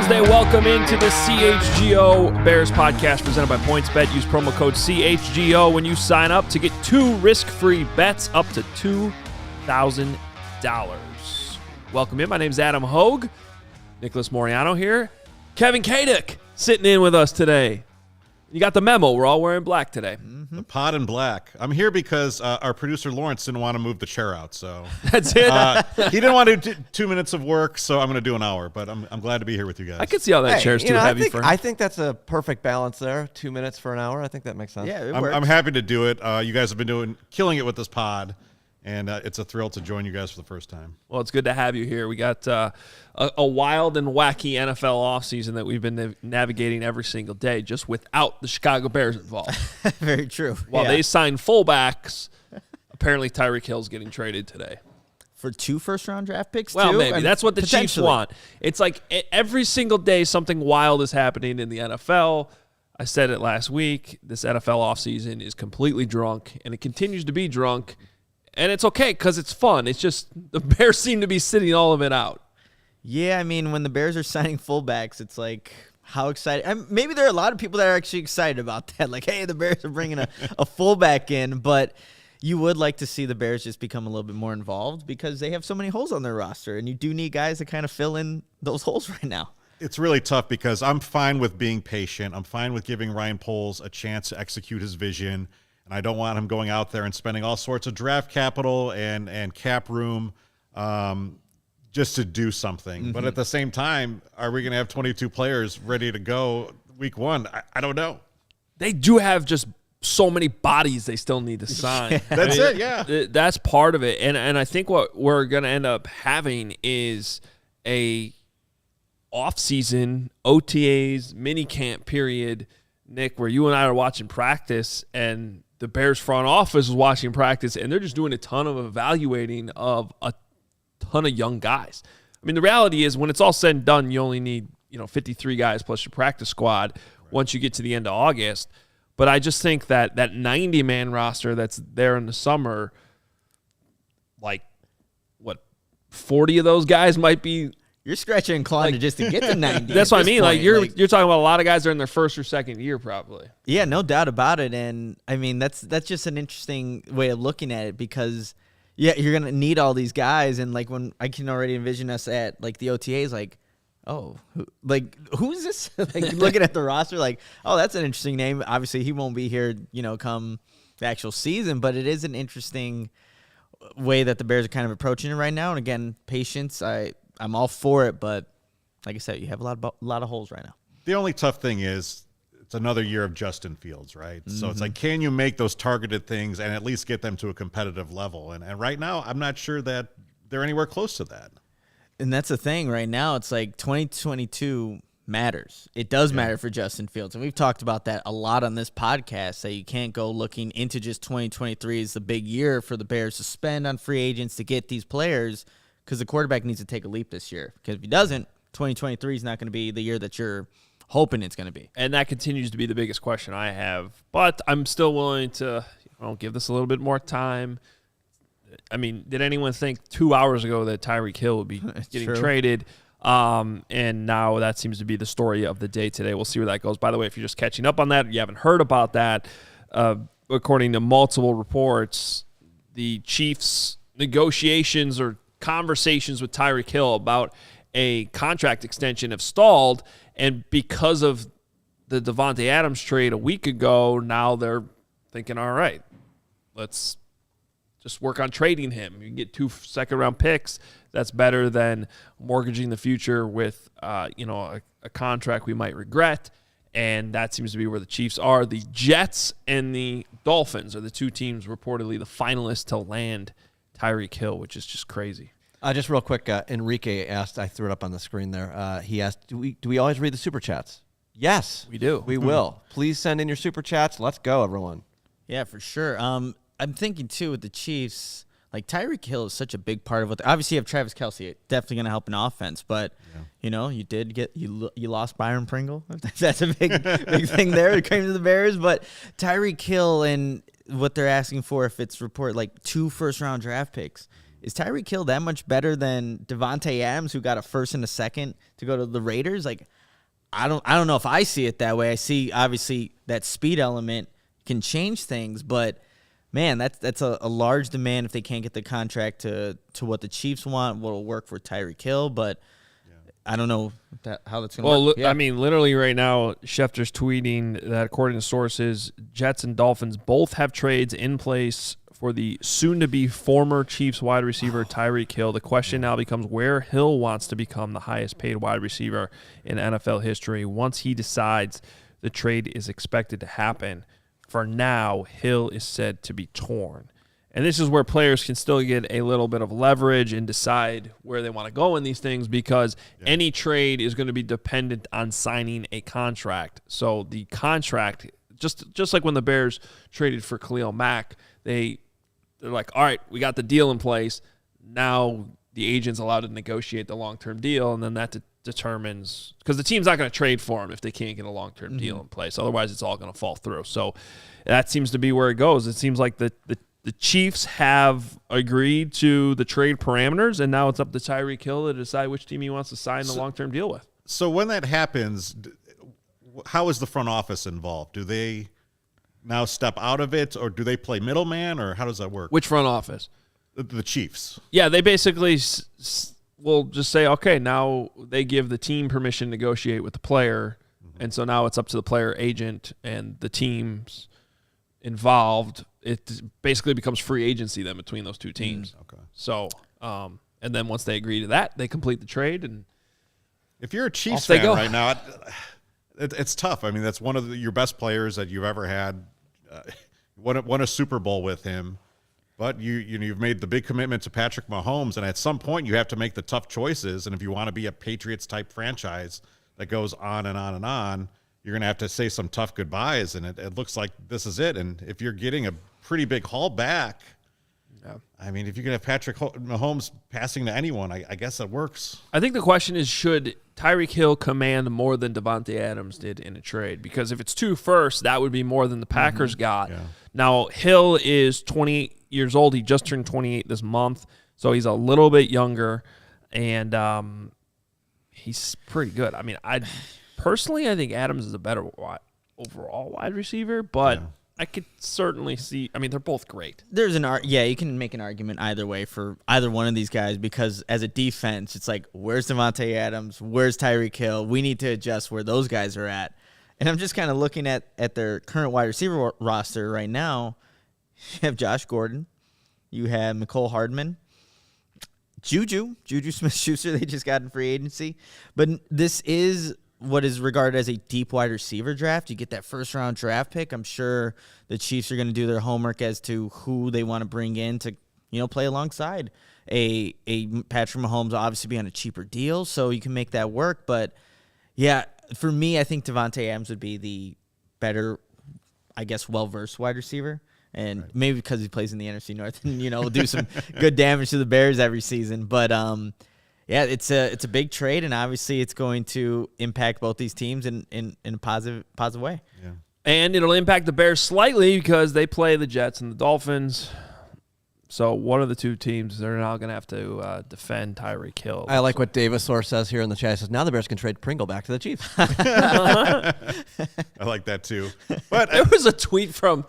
Thursday. Welcome into the CHGO Bears Podcast presented by PointsBet. Use promo code CHGO when you sign up to get 2 risk-free bets up to $2,000. Welcome in. My name's Adam Hoge. Nicholas Moreano here. Kevin Kaduk sitting in with us today. You got the memo. We're all wearing black today. The pod in black. I'm here because our producer Lawrence didn't want to move the chair out, so that's it. He didn't want to do 2 minutes of work, so I'm going to do an hour. But I'm glad to be here with you guys. I can see how that chair's too heavy for him. I think that's a perfect balance there. 2 minutes for an hour. I think that makes sense. Yeah, it I'm works. happy to do it. You guys have been killing it with this pod, and it's a thrill to join you guys for the first time. Well, it's good to have you here. We got a wild and wacky NFL offseason that we've been navigating every single day, just without the Chicago Bears involved. Very true. While they sign fullbacks, apparently Tyreek Hill's getting traded today. For 2 first-round draft picks, Well, too? maybe. That's what the Chiefs Potentially. want. It's like every single day something wild is happening in the NFL. I said it last week. This NFL offseason is completely drunk, and it continues to be drunk. And it's okay because it's fun. It's just the Bears seem to be sitting all of it out. Yeah, I mean, when the Bears are signing fullbacks, it's like, how excited. Maybe there are a lot of people that are actually excited about that. Like, hey, the Bears are bringing a fullback in. But you would like to see the Bears just become a little bit more involved because they have so many holes on their roster. And you do need guys to kind of fill in those holes right now. It's really tough because I'm fine with being patient. I'm fine with giving Ryan Poles a chance to execute his vision. And I don't want him going out there and spending all sorts of draft capital and cap room just to do something. Mm-hmm. But at the same time, are we going to have 22 players ready to go week 1? I don't know. They do have just so many bodies they still need to sign. That's it, yeah. That's part of it. And I think what we're going to end up having is a off-season OTAs minicamp period, Nick, where you and I are watching practice and the Bears front office is watching practice, and they're just doing a ton of evaluating of a ton of young guys. I mean, the reality is when it's all said and done, you only need 53 guys plus your practice squad once you get to the end of August. But I just think that 90-man roster that's there in the summer, like, 40 of those guys might be – You're scratching and clawing just to get to 90. That's what I mean. Like you're talking about a lot of guys that are in their first or second year probably. Yeah, no doubt about it. And I mean, that's just an interesting way of looking at it because you're going to need all these guys. And like when I can already envision us at like the OTAs, like, oh, who's this? Like looking at the roster, like, oh, that's an interesting name. Obviously he won't be here, come the actual season, but it is an interesting way that the Bears are kind of approaching it right now. And again, patience, I'm all for it, but like I said, you have a lot of holes right now. The only tough thing is it's another year of Justin Fields, right? Mm-hmm. So it's like, can you make those targeted things and at least get them to a competitive level? And right now, I'm not sure that they're anywhere close to that. And that's the thing right now. It's like 2022 matters. It does matter for Justin Fields. And we've talked about that a lot on this podcast, that you can't go looking into just 2023 as the big year for the Bears to spend on free agents to get these players, because the quarterback needs to take a leap this year. Because if he doesn't, 2023 is not going to be the year that you're hoping it's going to be. And that continues to be the biggest question I have. But I'm still willing to give this a little bit more time. I mean, did anyone think 2 hours ago that Tyreek Hill would be getting traded? And now that seems to be the story of the day today. We'll see where that goes. By the way, if you're just catching up on that, you haven't heard about that, according to multiple reports, the Chiefs' negotiations or conversations with Tyreek Hill about a contract extension have stalled, and because of the Devontae Adams trade a week ago, now they're thinking, all right, let's just work on trading him. You can get 2 second-round picks. That's better than mortgaging the future with a contract we might regret, and that seems to be where the Chiefs are. The Jets and the Dolphins are the 2 teams reportedly the finalists to land Tyreek Hill, which is just crazy. Just real quick, Enrique asked, I threw it up on the screen there. He asked, do we always read the Super Chats? Yes. We do. We will. Please send in your Super Chats. Let's go, everyone. Yeah, for sure. I'm thinking, too, with the Chiefs, like Tyreek Hill is such a big part of what – obviously you have Travis Kelce, definitely going to help in offense. But, you did get – you lost Byron Pringle. That's a big thing there. It came to the Bears. But Tyreek Hill and what they're asking for, if it's report like 2 first-round draft picks – is Tyreek Hill that much better than Devontae Adams, who got a first and a second to go to the Raiders? Like, I don't know if I see it that way. I see obviously that speed element can change things, but man, that's a large demand if they can't get the contract to what the Chiefs want. What'll work for Tyreek Hill, but I don't know how that's going to work. I mean, literally right now, Schefter's tweeting that according to sources, Jets and Dolphins both have trades in place for the soon-to-be former Chiefs wide receiver Tyreek Hill. The question now becomes where Hill wants to become the highest-paid wide receiver in NFL history once he decides the trade is expected to happen. For now, Hill is said to be torn. And this is where players can still get a little bit of leverage and decide where they want to go in these things because any trade is going to be dependent on signing a contract. So the contract, just like when the Bears traded for Khalil Mack, they're like, all right, we got the deal in place. Now the agent's allowed to negotiate the long-term deal, and then that determines – because the team's not going to trade for him if they can't get a long-term deal in place. Otherwise, it's all going to fall through. So that seems to be where it goes. It seems like the Chiefs have agreed to the trade parameters, and now it's up to Tyreek Hill to decide which team he wants to sign the long-term deal with. So when that happens, how is the front office involved? Do they now step out of it, or do they play middleman, or how does that work? Which front office? The Chiefs. Yeah, they basically will just say, okay, now they give the team permission to negotiate with the player, and so now it's up to the player agent and the teams involved. It basically becomes free agency then between those two teams. Okay. So, and then once they agree to that, they complete the trade. And if you're a Chiefs fan right now, it's tough. I mean, that's one of your best players that you've ever had. Won a Super Bowl with him, but you've made the big commitment to Patrick Mahomes, and at some point you have to make the tough choices. And if you want to be a Patriots type franchise that goes on and on and on, you're going to have to say some tough goodbyes, and it looks like this is it. And if you're getting a pretty big haul back, I mean, if you can have Patrick Mahomes passing to anyone, I guess it works. I think the question is, should Tyreek Hill command more than Devontae Adams did in a trade? Because if it's 2 firsts, that would be more than the Packers got. Yeah. Now, Hill is 28 years old. He just turned 28 this month, so he's a little bit younger, and he's pretty good. I mean, personally, I think Adams is a better overall wide receiver, but I could certainly see. I mean, they're both great. There's you can make an argument either way for either one of these guys because as a defense, it's like, where's Devontae Adams? Where's Tyreek Hill? We need to adjust where those guys are at. And I'm just kind of looking at their current wide receiver roster right now. You have Josh Gordon. You have Mecole Hardman. Juju Smith-Schuster, they just got in free agency. But this is what is regarded as a deep wide receiver draft. You get that first-round draft pick. I'm sure the Chiefs are going to do their homework as to who they want to bring in to, play alongside a Patrick Mahomes. Obviously, be on a cheaper deal, so you can make that work. But yeah, for me, I think Devontae Adams would be the better, I guess, well-versed wide receiver. And maybe because he plays in the NFC North and, will do some good damage to the Bears every season. But, yeah, it's a big trade, and obviously it's going to impact both these teams in a positive way. Yeah. And it'll impact the Bears slightly because they play the Jets and the Dolphins. So one of the two teams, they're now going to have to defend Tyreek Hill. I like what Davisaur says here in the chat. He says, now the Bears can trade Pringle back to the Chiefs. I like that too. But there was a tweet from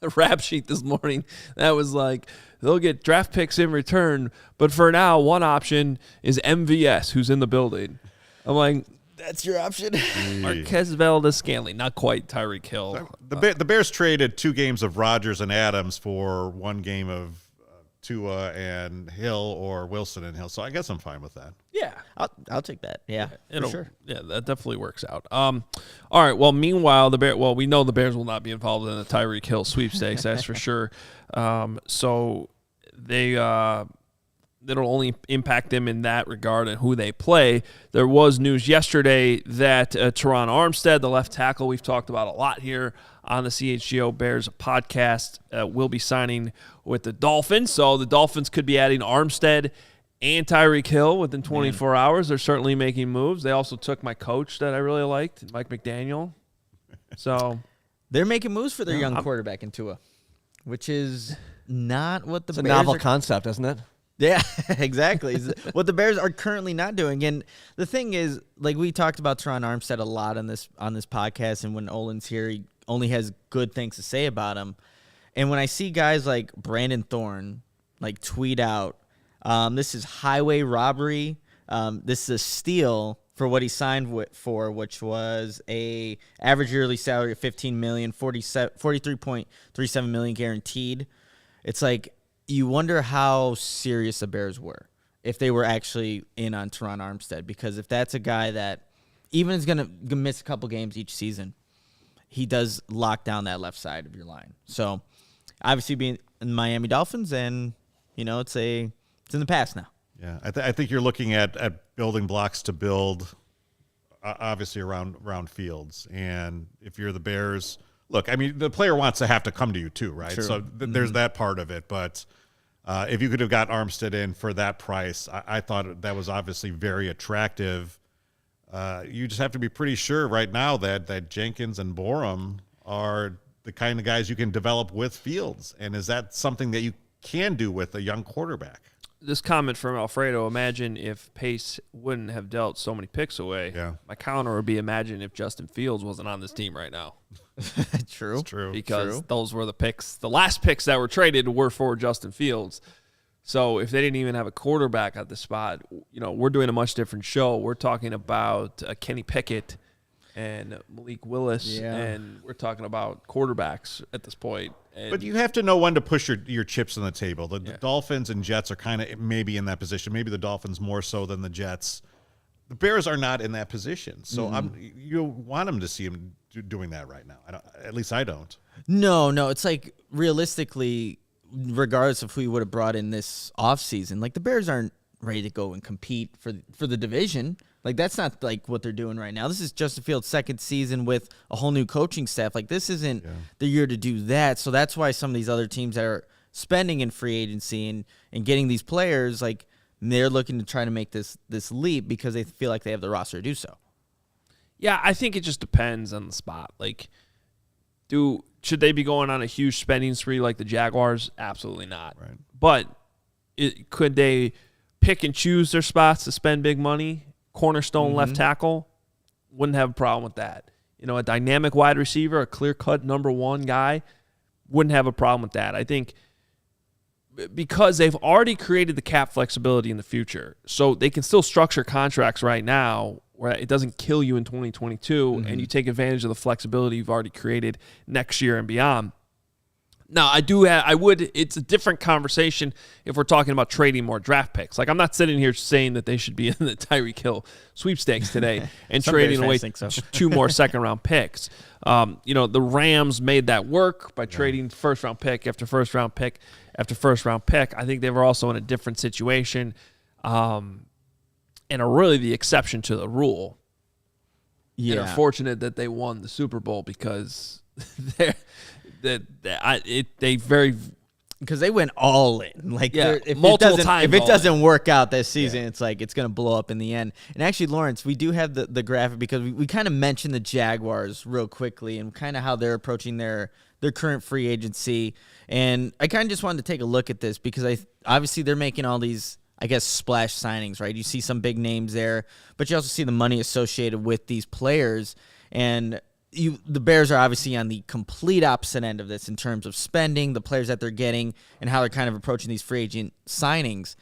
the rap sheet this morning that was like, they'll get draft picks in return, but for now, one option is MVS, who's in the building. I'm like, that's your option? Marquez Valdez-Scantling, not quite Tyreek Hill. The Bears traded 2 games of Rodgers and Adams for 1 game of Tua and Hill or Wilson and Hill, so I guess I'm fine with that. Yeah. I'll take that. Yeah, for sure. Yeah, that definitely works out. All right, well, meanwhile, we know the Bears will not be involved in the Tyreek Hill sweepstakes, that's for sure. So it'll only impact them in that regard and who they play. There was news yesterday that Teron Armstead, the left tackle we've talked about a lot here on the CHGO Bears podcast, will be signing with the Dolphins. So the Dolphins could be adding Armstead and Tyreek Hill within 24 hours. They're certainly making moves. They also took my coach that I really liked, Mike McDaniel. So they're making moves for their young quarterback in Tua, which is not what the Bears. Bears It's a novel concept, isn't it? Yeah, exactly. What the Bears are currently not doing. And the thing is, like we talked about Teron Armstead a lot on this podcast, and when Olin's here, he only has good things to say about him. And when I see guys like Brandon Thorne like tweet out, this is highway robbery. This is a steal for what he signed for, which was a average yearly salary of $15 million, $43.37 million guaranteed. It's like, you wonder how serious the Bears were if they were actually in on Teron Armstead, because if that's a guy that even is going to miss a couple games each season, he does lock down that left side of your line. So obviously being in Miami Dolphins, and it's in the past now. Yeah, I think you're looking at building blocks to build, obviously around Fields, and if you're the Bears, look, I mean, the player wants to have to come to you too, right? True. So there's that part of it, but if you could have got Armstead in for that price, I thought that was obviously very attractive. You just have to be pretty sure right now that Jenkins and Borum are the kind of guys you can develop with Fields, and is that something that you can do with a young quarterback? This comment from Alfredo, imagine if Pace wouldn't have dealt so many picks away. Yeah. My counter would be, imagine if Justin Fields wasn't on this team right now. True. It's true. Because those were the picks. The last picks that were traded were for Justin Fields. So if they didn't even have a quarterback at the spot, we're doing a much different show. We're talking about Kenny Pickett and Malik Willis, and we're talking about quarterbacks at this point. But you have to know when to push your chips on the table. The Dolphins and Jets are kind of maybe in that position. Maybe the Dolphins more so than the Jets. The Bears are not in that position. So you want them to see them doing that right now. At least I don't. No. It's like, realistically, regardless of who you would have brought in this offseason, like the Bears aren't ready to go and compete for the division. Like, that's not like what they're doing right now. This is Justin Fields' second season with a whole new coaching staff. Like, this isn't the year to do that. So that's why some of these other teams that are spending in free agency and getting these players, like, they're looking to try to make this leap because they feel like they have the roster to do so. Yeah, I think it just depends on the spot. Like, should they be going on a huge spending spree like the Jaguars? Absolutely not. Right. But could they pick and choose their spots to spend big money? Cornerstone left tackle, wouldn't have a problem with that. A dynamic wide receiver, a clear-cut number one guy, wouldn't have a problem with that. I think because they've already created the cap flexibility in the future, so they can still structure contracts right now where it doesn't kill you in 2022, and you take advantage of the flexibility you've already created next year and beyond. Now, it's a different conversation if we're talking about trading more draft picks. Like, I'm not sitting here saying that they should be in the Tyreek Hill sweepstakes today and trading away 2 more second-round picks. The Rams made that work by trading first-round pick after first-round pick after first-round pick. I think they were also in a different situation and are really the exception to the rule. Yeah. And are fortunate that they won the Super Bowl because because they went all in. Like, multiple times. If it doesn't work out this season, it's like it's going to blow up in the end. And actually, Lawrence, we do have the graphic because we kind of mentioned the Jaguars real quickly and kind of how they're approaching their current free agency. And I kind of just wanted to take a look at this because obviously they're making all these, I guess, splash signings, right? You see some big names there, but you also see the money associated with these players. And the Bears are obviously on the complete opposite end of this in terms of spending, the players that they're getting, and how they're kind of approaching these free agent signings.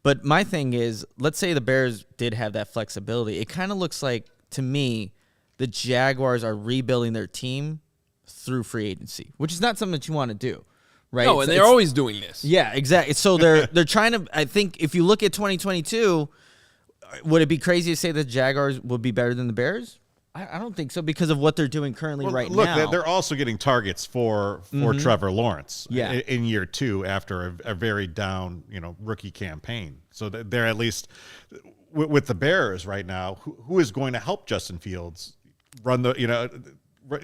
But my thing is, let's say the Bears did have that flexibility. It kind of looks like, to me, the Jaguars are rebuilding their team through free agency, which is not something that you want to do, right? No, and they're always doing this. Yeah, exactly. So they're trying to, I think, if you look at 2022, would it be crazy to say that the Jaguars would be better than the Bears? I don't think so because of what they're doing currently now. Look, they're also getting targets for Trevor Lawrence in year 2 after a very down, rookie campaign. So they're at least with the Bears right now. Who is going to help Justin Fields run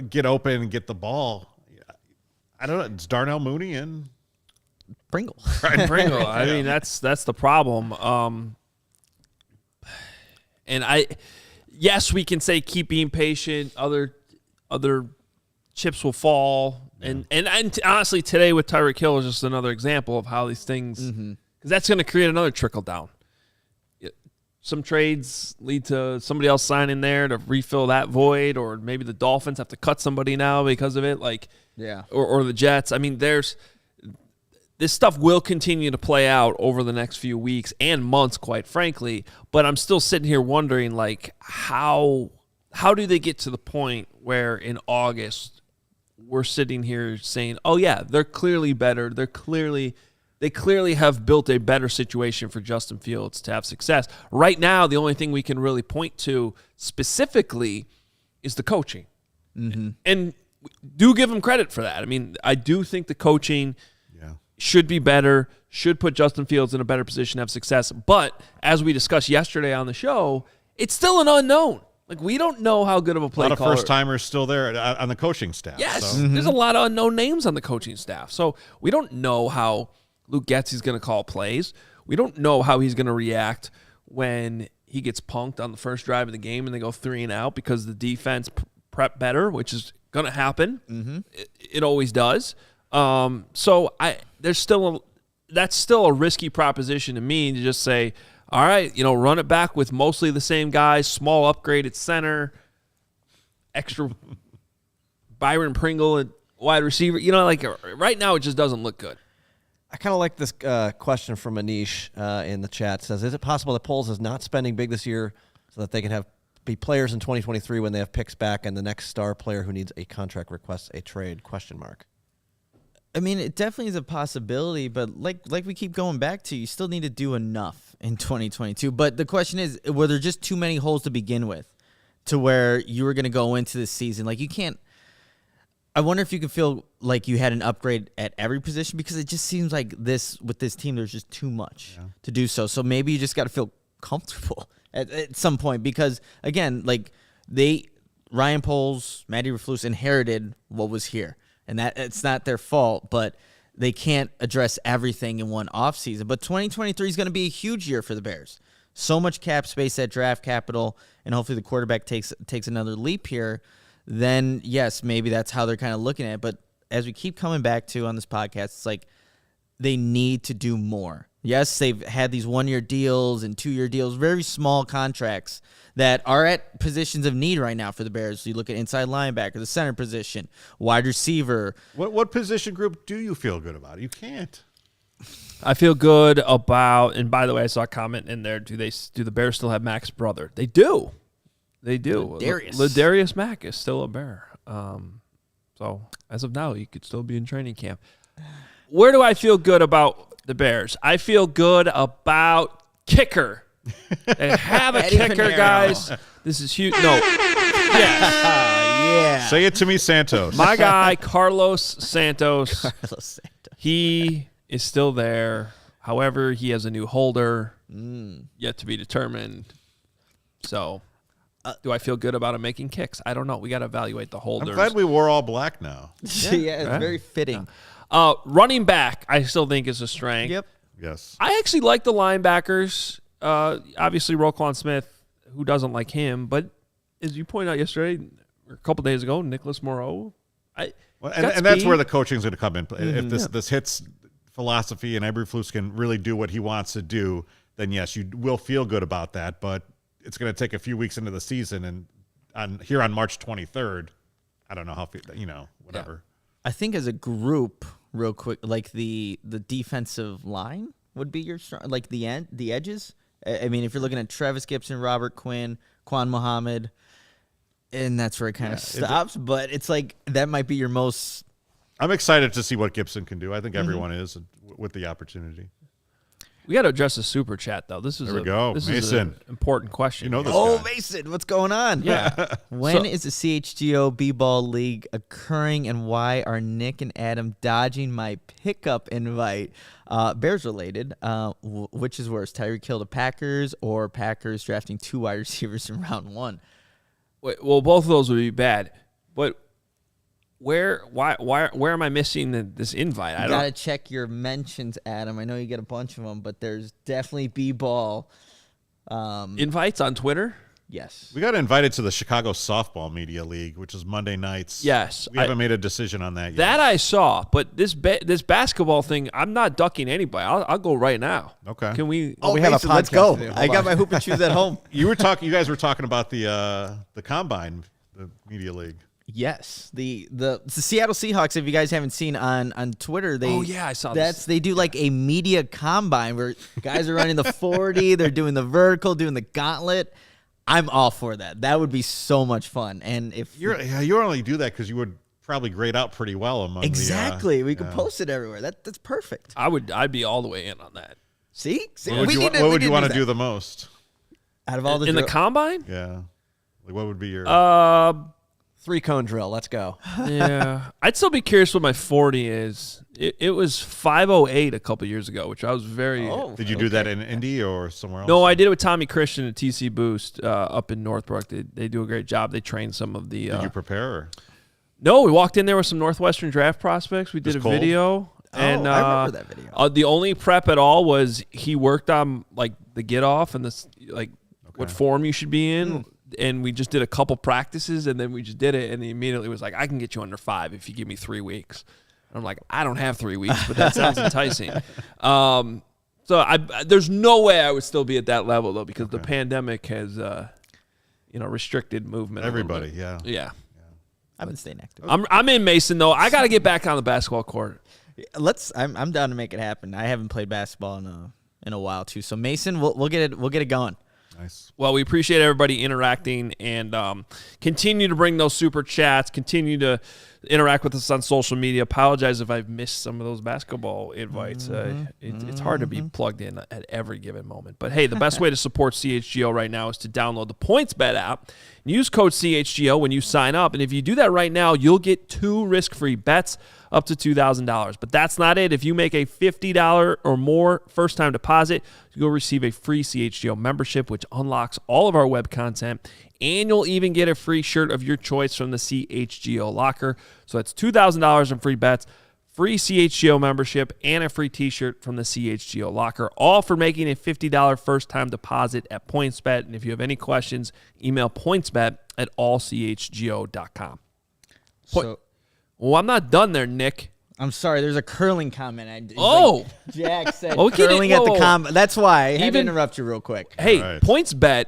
get open and get the ball? I don't know. It's Darnell Mooney and Pringle. Right, Pringle. I mean, that's the problem. Yes, we can say keep being patient. Other chips will fall, and honestly, today with Tyreek Hill is just another example of how these things because that's going to create another trickle down. Some trades lead to somebody else signing there to refill that void, or maybe the Dolphins have to cut somebody now because of it, or the Jets. I mean, this stuff will continue to play out over the next few weeks and months, quite frankly. But I'm still sitting here wondering, how do they get to the point where in August we're sitting here saying, oh yeah, they're clearly better. They clearly have built a better situation for Justin Fields to have success. Right now, the only thing we can really point to specifically is the coaching. Mm-hmm. And do give them credit for that. I mean, I do think the coaching should be better, should put Justin Fields in a better position to have success. But as we discussed yesterday on the show, it's still an unknown. We don't know how good of a play caller. A lot of first-timers still there on the coaching staff. Yes, there's a lot of unknown names on the coaching staff. So we don't know how Luke Getsy's going to call plays. We don't know how he's going to react when he gets punked on the first drive of the game and they go 3 and out because the defense prep better, which is going to happen. Mm-hmm. It always does. So that's still a risky proposition to me to just say, all right, run it back with mostly the same guys, small upgrade at center, extra Byron Pringle at wide receiver. Right now it just doesn't look good. I kind of like this question from Anish in the chat. It says, is it possible that Poles is not spending big this year so that they can be players in 2023 when they have picks back and the next star player who needs a contract requests a trade? ? I mean, it definitely is a possibility, but like we keep going back to, you still need to do enough in 2022. But the question is, were there just too many holes to begin with to where you were going to go into this season? You can't – I wonder if you could feel like you had an upgrade at every position, because it just seems like with this team, there's just too much to do so. So maybe you just got to feel comfortable at some point, because, again, Ryan Poles, Matt Eberflus inherited what was here. And that it's not their fault, but they can't address everything in one offseason. But 2023 is going to be a huge year for the Bears. So much cap space at draft capital, and hopefully the quarterback takes another leap here. Then, yes, maybe that's how they're kind of looking at it. But as we keep coming back to on this podcast, it's like they need to do more. Yes, they've had these 1-year deals and 2-year deals, very small contracts that are at positions of need right now for the Bears. So you look at inside linebacker, the center position, wide receiver. What position group do you feel good about? You can't. I feel good about, and by the way, I saw a comment in there, do the Bears still have Mac's brother? They do. They do. Ladarius Mack is still a Bear. So as of now, he could still be in training camp. Where do I feel good about the Bears? I feel good about kicker. They have a kicker, guys. This is huge. No. Yes. Yeah. Say it to me, Santos. My guy, Carlos Santos. He is still there. However, he has a new holder yet to be determined. So, do I feel good about him making kicks? I don't know. We got to evaluate the holders. I'm glad we wore all black now. Yeah, it's very fitting. Running back, I still think is a strength. Yep. Yes. I actually like the linebackers. Obviously, Roquan Smith, who doesn't like him, but as you pointed out yesterday, or a couple days ago, Nicholas Moreau. And that's where the coaching is going to come in. If this hits philosophy and Eberflus can really do what he wants to do, then yes, you will feel good about that. But it's going to take a few weeks into the season, and here on March 23rd, I don't know how, whatever. Yeah. I think as a group, real quick, the defensive line would be your strong, the edges. I mean, if you're looking at Travis Gibson, Robert Quinn, Quan Muhammad, and that's where it kind of stops. But it's that might be your most. I'm excited to see what Gibson can do. I think everyone is with the opportunity. We got to address the super chat, though. This is This Mason. is an important question. You know this guy. Mason, what's going on? Yeah. When is the CHGO B-Ball League occurring, and why are Nick and Adam dodging my pickup invite? Bears related. Which is worse, Tyreek Hill to Packers or Packers drafting 2 wide receivers in round 1? Well, both of those would be bad. But where am I missing this invite? You got to check your mentions, Adam. I know you get a bunch of them, but there's definitely B-Ball. Invites on Twitter? Yes. We got invited to the Chicago Softball Media League, which is Monday nights. Yes. We haven't made a decision on that yet. That I saw, but this basketball thing, I'm not ducking anybody. I'll go right now. Okay. Can we? we have a Mason, let's podcast go. to do. I got Hold my hoop and shoes at home. You guys were talking about the Combine, the Media League. Yes, the Seattle Seahawks. If you guys haven't seen on Twitter, I saw this. They do like a media combine where guys are running the 40, they're doing the vertical, doing the gauntlet. I'm all for that. That would be so much fun. And if You only do that because you would probably grade out pretty well among exactly, we could yeah. post it everywhere. That's perfect. I'd be all the way in on that. See, What would you want to do the most? out of all the In the combine? Yeah. Like what would be your 3-cone drill. Let's go. Yeah. I'd still be curious what my 40 is. It was 5:08 a couple years ago, which I was very. Did you do that in Indy or somewhere else? No, I did it with Tommy Christian at TC Boost up in Northbrook. They do a great job. They train some of the. Did you prepare? Or? No, we walked in there with some Northwestern draft prospects. We did a cold? video. And I remember that video. The only prep at all was he worked on like the get off and this what form you should be in. And we just did a couple practices, and then we just did it. And he immediately was like, "I can get you under 5 if you give me 3 weeks." And I'm like, "I don't have 3 weeks, but that sounds enticing." So there's no way I would still be at that level though, because the pandemic has, restricted movement. Everybody, yeah. Yeah. I've been staying active. I'm in Mason though. I got to get back on the basketball court. I'm down to make it happen. I haven't played basketball in a while too. So Mason, we'll get it going. Nice. Well, we appreciate everybody interacting and continue to bring those super chats. Continue to interact with us on social media. Apologize if I've missed some of those basketball invites. It's hard to be plugged in at every given moment. But, hey, the best way to support CHGO right now is to download the PointsBet app and use code CHGO when you sign up. And if you do that right now, you'll get 2 risk-free bets up to $2,000. But that's not it. If you make a $50 or more first-time deposit, you'll receive a free CHGO membership, which unlocks all of our web content, and you'll even get a free shirt of your choice from the CHGO locker. So that's $2,000 in free bets, free CHGO membership, and a free t-shirt from the CHGO locker, all for making a $50 first-time deposit at PointsBet. And if you have any questions, email pointsbet@allchgo.com. Well, I'm not done there, Nick. I'm sorry. There's a curling comment. Jack said Oh, curling at the combine. That's why I had to Even- interrupt you real quick. Hey, Right. PointsBet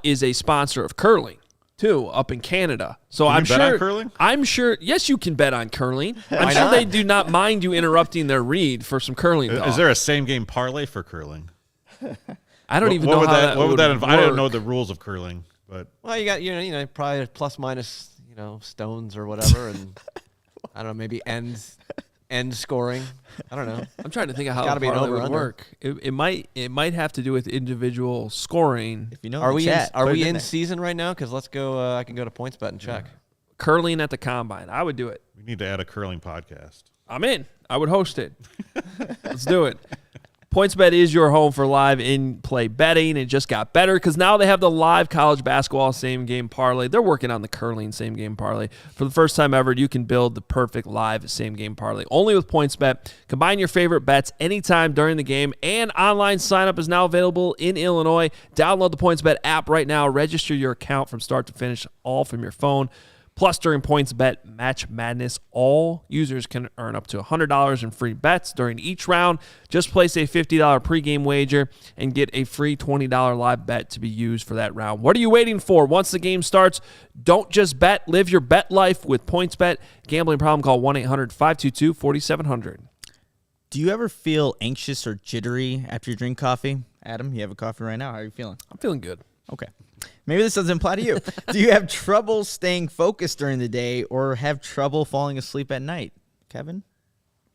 is a sponsor of curling too, up in Canada. So Can I'm you bet sure. on curling? I'm sure. Yes, you can bet on curling. I'm sure they do not mind you interrupting their read for some curling talk. Is there a same game parlay for curling? I don't even know would how that would involve? I don't work. know the rules of curling, but Well, you got probably plus minus stones or whatever, and I don't know, maybe end scoring. I don't know. I'm trying to think of how Gotta be an parlay would over-under. work. It might have to do with individual scoring. If you know, Are the we chat, are put it we in there. season right now? Because let's go. I can go to PointsBet and check. Curling at the combine. I would do it. we need to add a curling podcast. I'm in. I would host it. Let's do it. PointsBet is your home for live in-play betting. It just got better because now they have the live college basketball same-game parlay. They're working on the curling same-game parlay. For the first time ever, you can build the perfect live same-game parlay only with PointsBet. Combine your favorite bets anytime during the game, and online sign-up is now available in Illinois. Download the PointsBet app right now. Register your account from start to finish, all from your phone. Plus, during PointsBet Match Madness, all users can earn up to $100 in free bets during each round. Just place a $50 pregame wager and get a free $20 live bet to be used for that round. What are you waiting for? Once the game starts, don't just bet. Live your bet life with PointsBet. Gambling problem? Call 1-800-522-4700. Do you ever feel anxious or jittery after you drink coffee? Adam, you have a coffee right now. How are you feeling? I'm feeling good. Okay. Maybe this doesn't apply to you. Do you have trouble staying focused during the day or have trouble falling asleep at night? Kevin?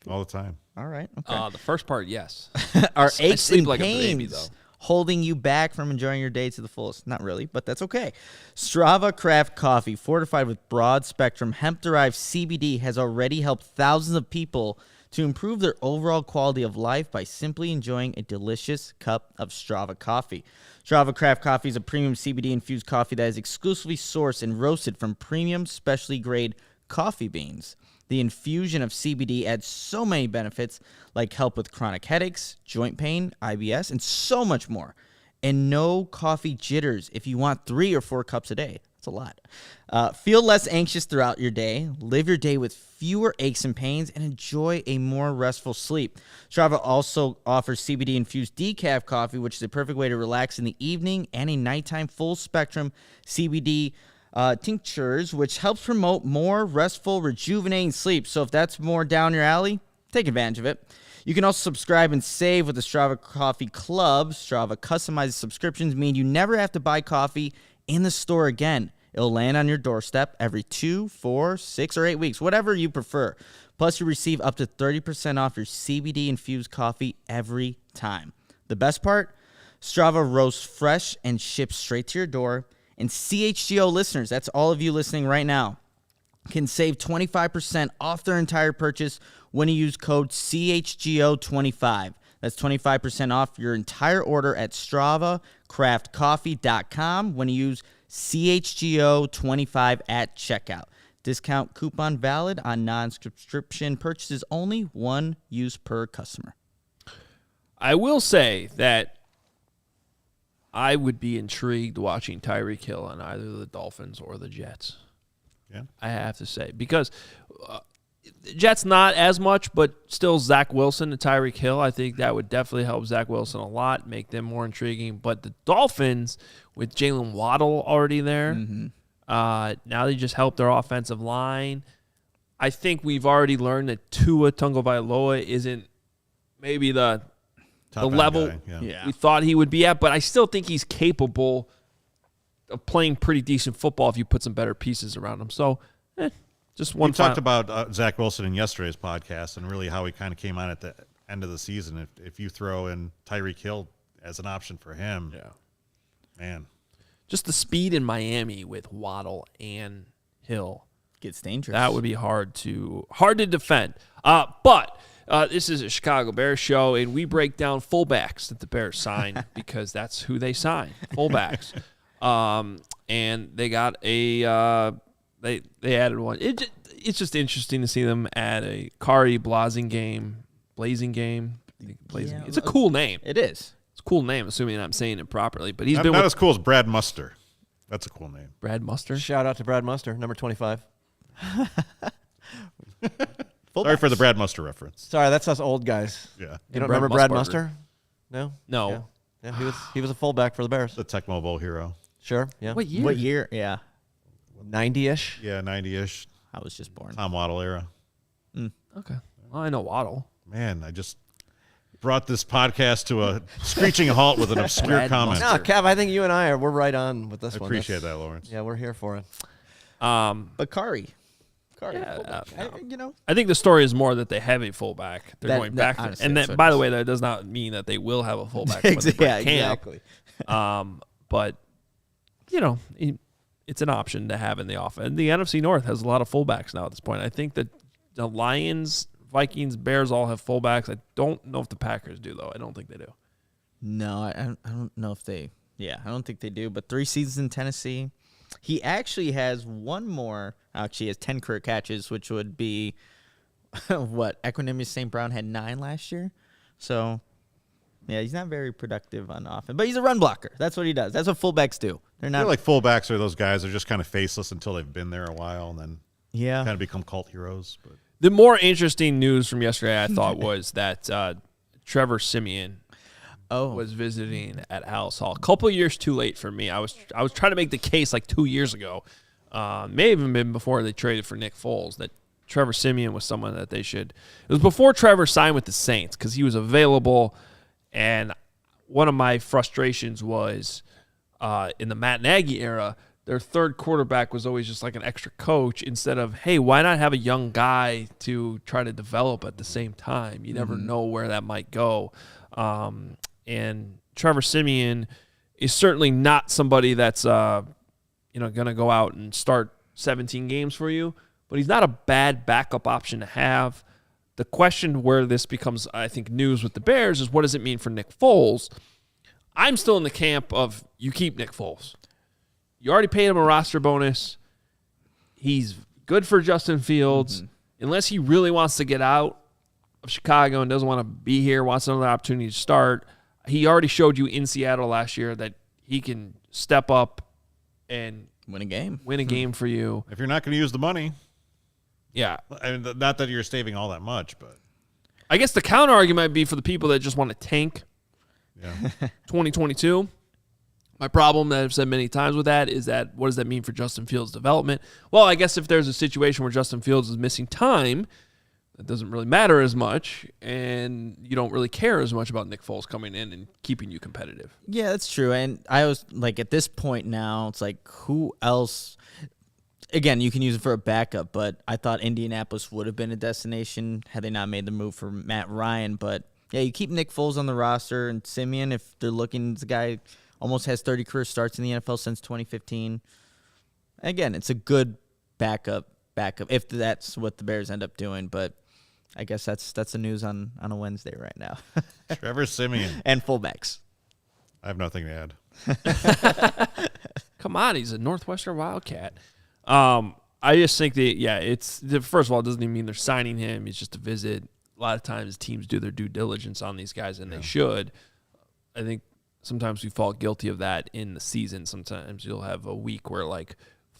All the time. All right. Okay. The first part, yes. Are I aches sleep and like a pains baby, though. holding you back from enjoying your day to the fullest? Not really, but that's okay. Strava Craft Coffee, fortified with broad-spectrum hemp-derived CBD, has already helped thousands of people to improve their overall quality of life by simply enjoying a delicious cup of Strava coffee. Strava Craft Coffee is a premium CBD-infused coffee that is exclusively sourced and roasted from premium specialty-grade coffee beans. The infusion of CBD adds so many benefits like help with chronic headaches, joint pain, IBS, and so much more. and no coffee jitters if you want 3 or 4 cups a day. That's a lot. Feel less anxious throughout your day. Live your day with fewer aches and pains and enjoy a more restful sleep. Strava also offers CBD-infused decaf coffee, which is a perfect way to relax in the evening, and a nighttime full-spectrum CBD tinctures, which helps promote more restful, rejuvenating sleep. So if that's more down your alley, take advantage of it. You can also subscribe and save with the Strava Coffee Club. Strava customized subscriptions mean you never have to buy coffee in the store again. It'll land on your doorstep every 2, 4, 6, or 8 weeks, whatever you prefer. Plus, you receive up to 30% off your CBD-infused coffee every time. The best part? Strava roasts fresh and ships straight to your door. And CHGO listeners, that's all of you listening right now, can save 25% off their entire purchase when you use code CHGO25. That's 25% off your entire order at StravaCraftCoffee.com when you use CHGO25 at checkout. Discount coupon valid on non-subscription purchases only. 1 use per customer. I will say that I would be intrigued watching Tyreek Hill on either the Dolphins or the Jets. Yeah, I have to say, because Jets not as much, but still Zach Wilson and Tyreek Hill. I think that would definitely help Zach Wilson a lot, make them more intriguing. But the Dolphins, with Jalen Waddle already there, now they just help their offensive line. I think we've already learned that Tua Tagovailoa isn't maybe the level we thought he would be at, but I still think he's capable of playing pretty decent football if you put some better pieces around him. So, just one. We talked about Zach Wilson in yesterday's podcast and really how he kind of came on at the end of the season. If you throw in Tyreek Hill as an option for him, man. Just the speed in Miami with Waddle and Hill Gets dangerous. That would be hard to defend. But this is a Chicago Bears show, and we break down fullbacks that the Bears sign because that's who they sign, fullbacks. And they got a they added one. It's just interesting to see them add a Kari Blazing game. It's a cool name. It is. It's a cool name, assuming I'm saying it properly. But he's not been as cool as Brad Muster. That's a cool name. Brad Muster. Shout out to Brad Muster, number 25. Sorry for the Brad Muster reference. Sorry, that's us old guys. Yeah. You don't remember Brad Muster? No. Yeah, he was a fullback for the Bears. The Tecmo Bowl hero. Sure, yeah. What year? What year? Yeah. 90-ish? Yeah, 90-ish. I was just born. Tom Waddle era. Okay. Well, I know Waddle. Man, I just brought this podcast to a screeching halt with an obscure Brad comment. No, Kev, I think you and we're right on with this I one. appreciate that, Lawrence. Yeah, we're here for it. But Kari. Yeah, fullback. I think the story is more that they have a fullback. They're going back. Honestly, and that's that, what by it the is. way, that does not mean that they will have a fullback. when they break camp. Exactly. But, it's an option to have in the offense. The NFC North has a lot of fullbacks now at this point. I think that the Lions, Vikings, Bears all have fullbacks. I don't know if the Packers do, though. I don't think they do. No, I don't know if they. Yeah, I don't think they do. But 3 seasons in Tennessee. He actually has one more. Actually, he has 10 career catches, which would be what Equanimous St. Brown had 9 last year. So, yeah, he's not very productive on offense, but he's a run blocker. That's what he does. That's what fullbacks do. They're I not feel like fullbacks are those guys that are just kind of faceless until they've been there a while and then yeah. kind of become cult heroes. But The more interesting news from yesterday, I thought, was that Trevor Siemian was visiting at Alice Hall. A couple years too late for me. I was trying to make the case like 2 years ago, may have even been before they traded for Nick Foles, that Trevor Siemian was someone that they should. It was before Trevor signed with the Saints because he was available, and one of my frustrations was in the Matt Nagy era, their third quarterback was always just like an extra coach instead of, hey, why not have a young guy to try to develop at the same time? You never know where that might go. And Trevor Siemian is certainly not somebody that's going to go out and start 17 games for you, but he's not a bad backup option to have. The question where this becomes, I think, news with the Bears is what does it mean for Nick Foles? I'm still in the camp of you keep Nick Foles. You already paid him a roster bonus. He's good for Justin Fields. Unless he really wants to get out of Chicago and doesn't want to be here, wants another opportunity to start, he already showed you in Seattle last year that he can step up and win a game. Win a game for you. If you're not going to use the money. Yeah. I mean, not that you're saving all that much, but. I guess the counter argument might be for the people that just want to tank 2022. My problem that I've said many times with that is that what does that mean for Justin Fields' development? Well, I guess if there's a situation where Justin Fields is missing time, that doesn't really matter as much, and you don't really care as much about Nick Foles coming in and keeping you competitive. Yeah, that's true. And I was like, at this point now, it's like, who else? Again, you can use it for a backup, but I thought Indianapolis would have been a destination had they not made the move for Matt Ryan. But yeah, you keep Nick Foles on the roster, and Simeon, if they're looking, the guy almost has 30 career starts in the NFL since 2015. Again, it's a good backup, if that's what the Bears end up doing. But I guess that's the news on a Wednesday right now. Trevor Simeon. And fullbacks. I have nothing to add. Come on, he's a Northwestern Wildcat. I just think that, first of all, it doesn't even mean they're signing him. It's just a visit. A lot of times teams do their due diligence on these guys, and they should. I think sometimes we fall guilty of that in the season. Sometimes you'll have a week where, like,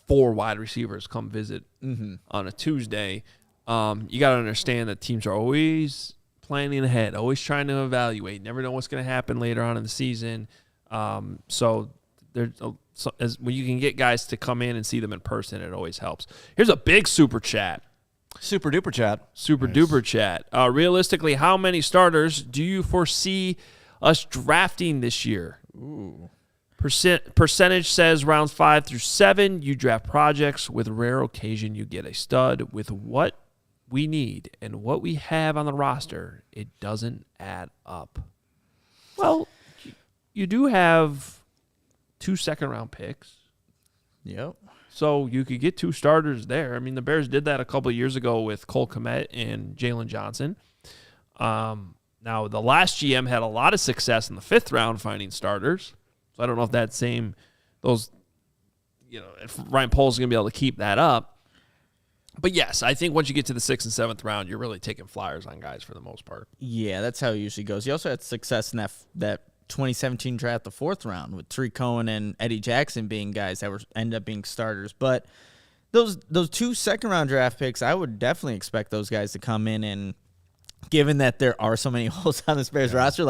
4 wide receivers come visit on a Tuesday. You got to understand that teams are always planning ahead, always trying to evaluate. Never know what's going to happen later on in the season. So when you can get guys to come in and see them in person, it always helps. Here's a big super chat. Super duper chat. Super duper chat. Realistically, how many starters do you foresee us drafting this year? Ooh. Percentage says rounds 5 through 7. You draft projects. With rare occasion, you get a stud. With what we need and what we have on the roster, it doesn't add up. Well, you do have 2 second-round picks. Yep. So you could get 2 starters there. I mean, the Bears did that a couple of years ago with Cole Kmet and Jalen Johnson. Now, the last GM had a lot of success in the 5th round finding starters. So I don't know if if Ryan Poles is going to be able to keep that up. But yes, I think once you get to the 6th and 7th round, you're really taking flyers on guys for the most part. Yeah, that's how it usually goes. He also had success in that 2017 draft, the 4th round, with Tariq Cohen and Eddie Jackson being guys that ended up being starters. But those 2 second-round draft picks, I would definitely expect those guys to come in, and given that there are so many holes on this Bears roster,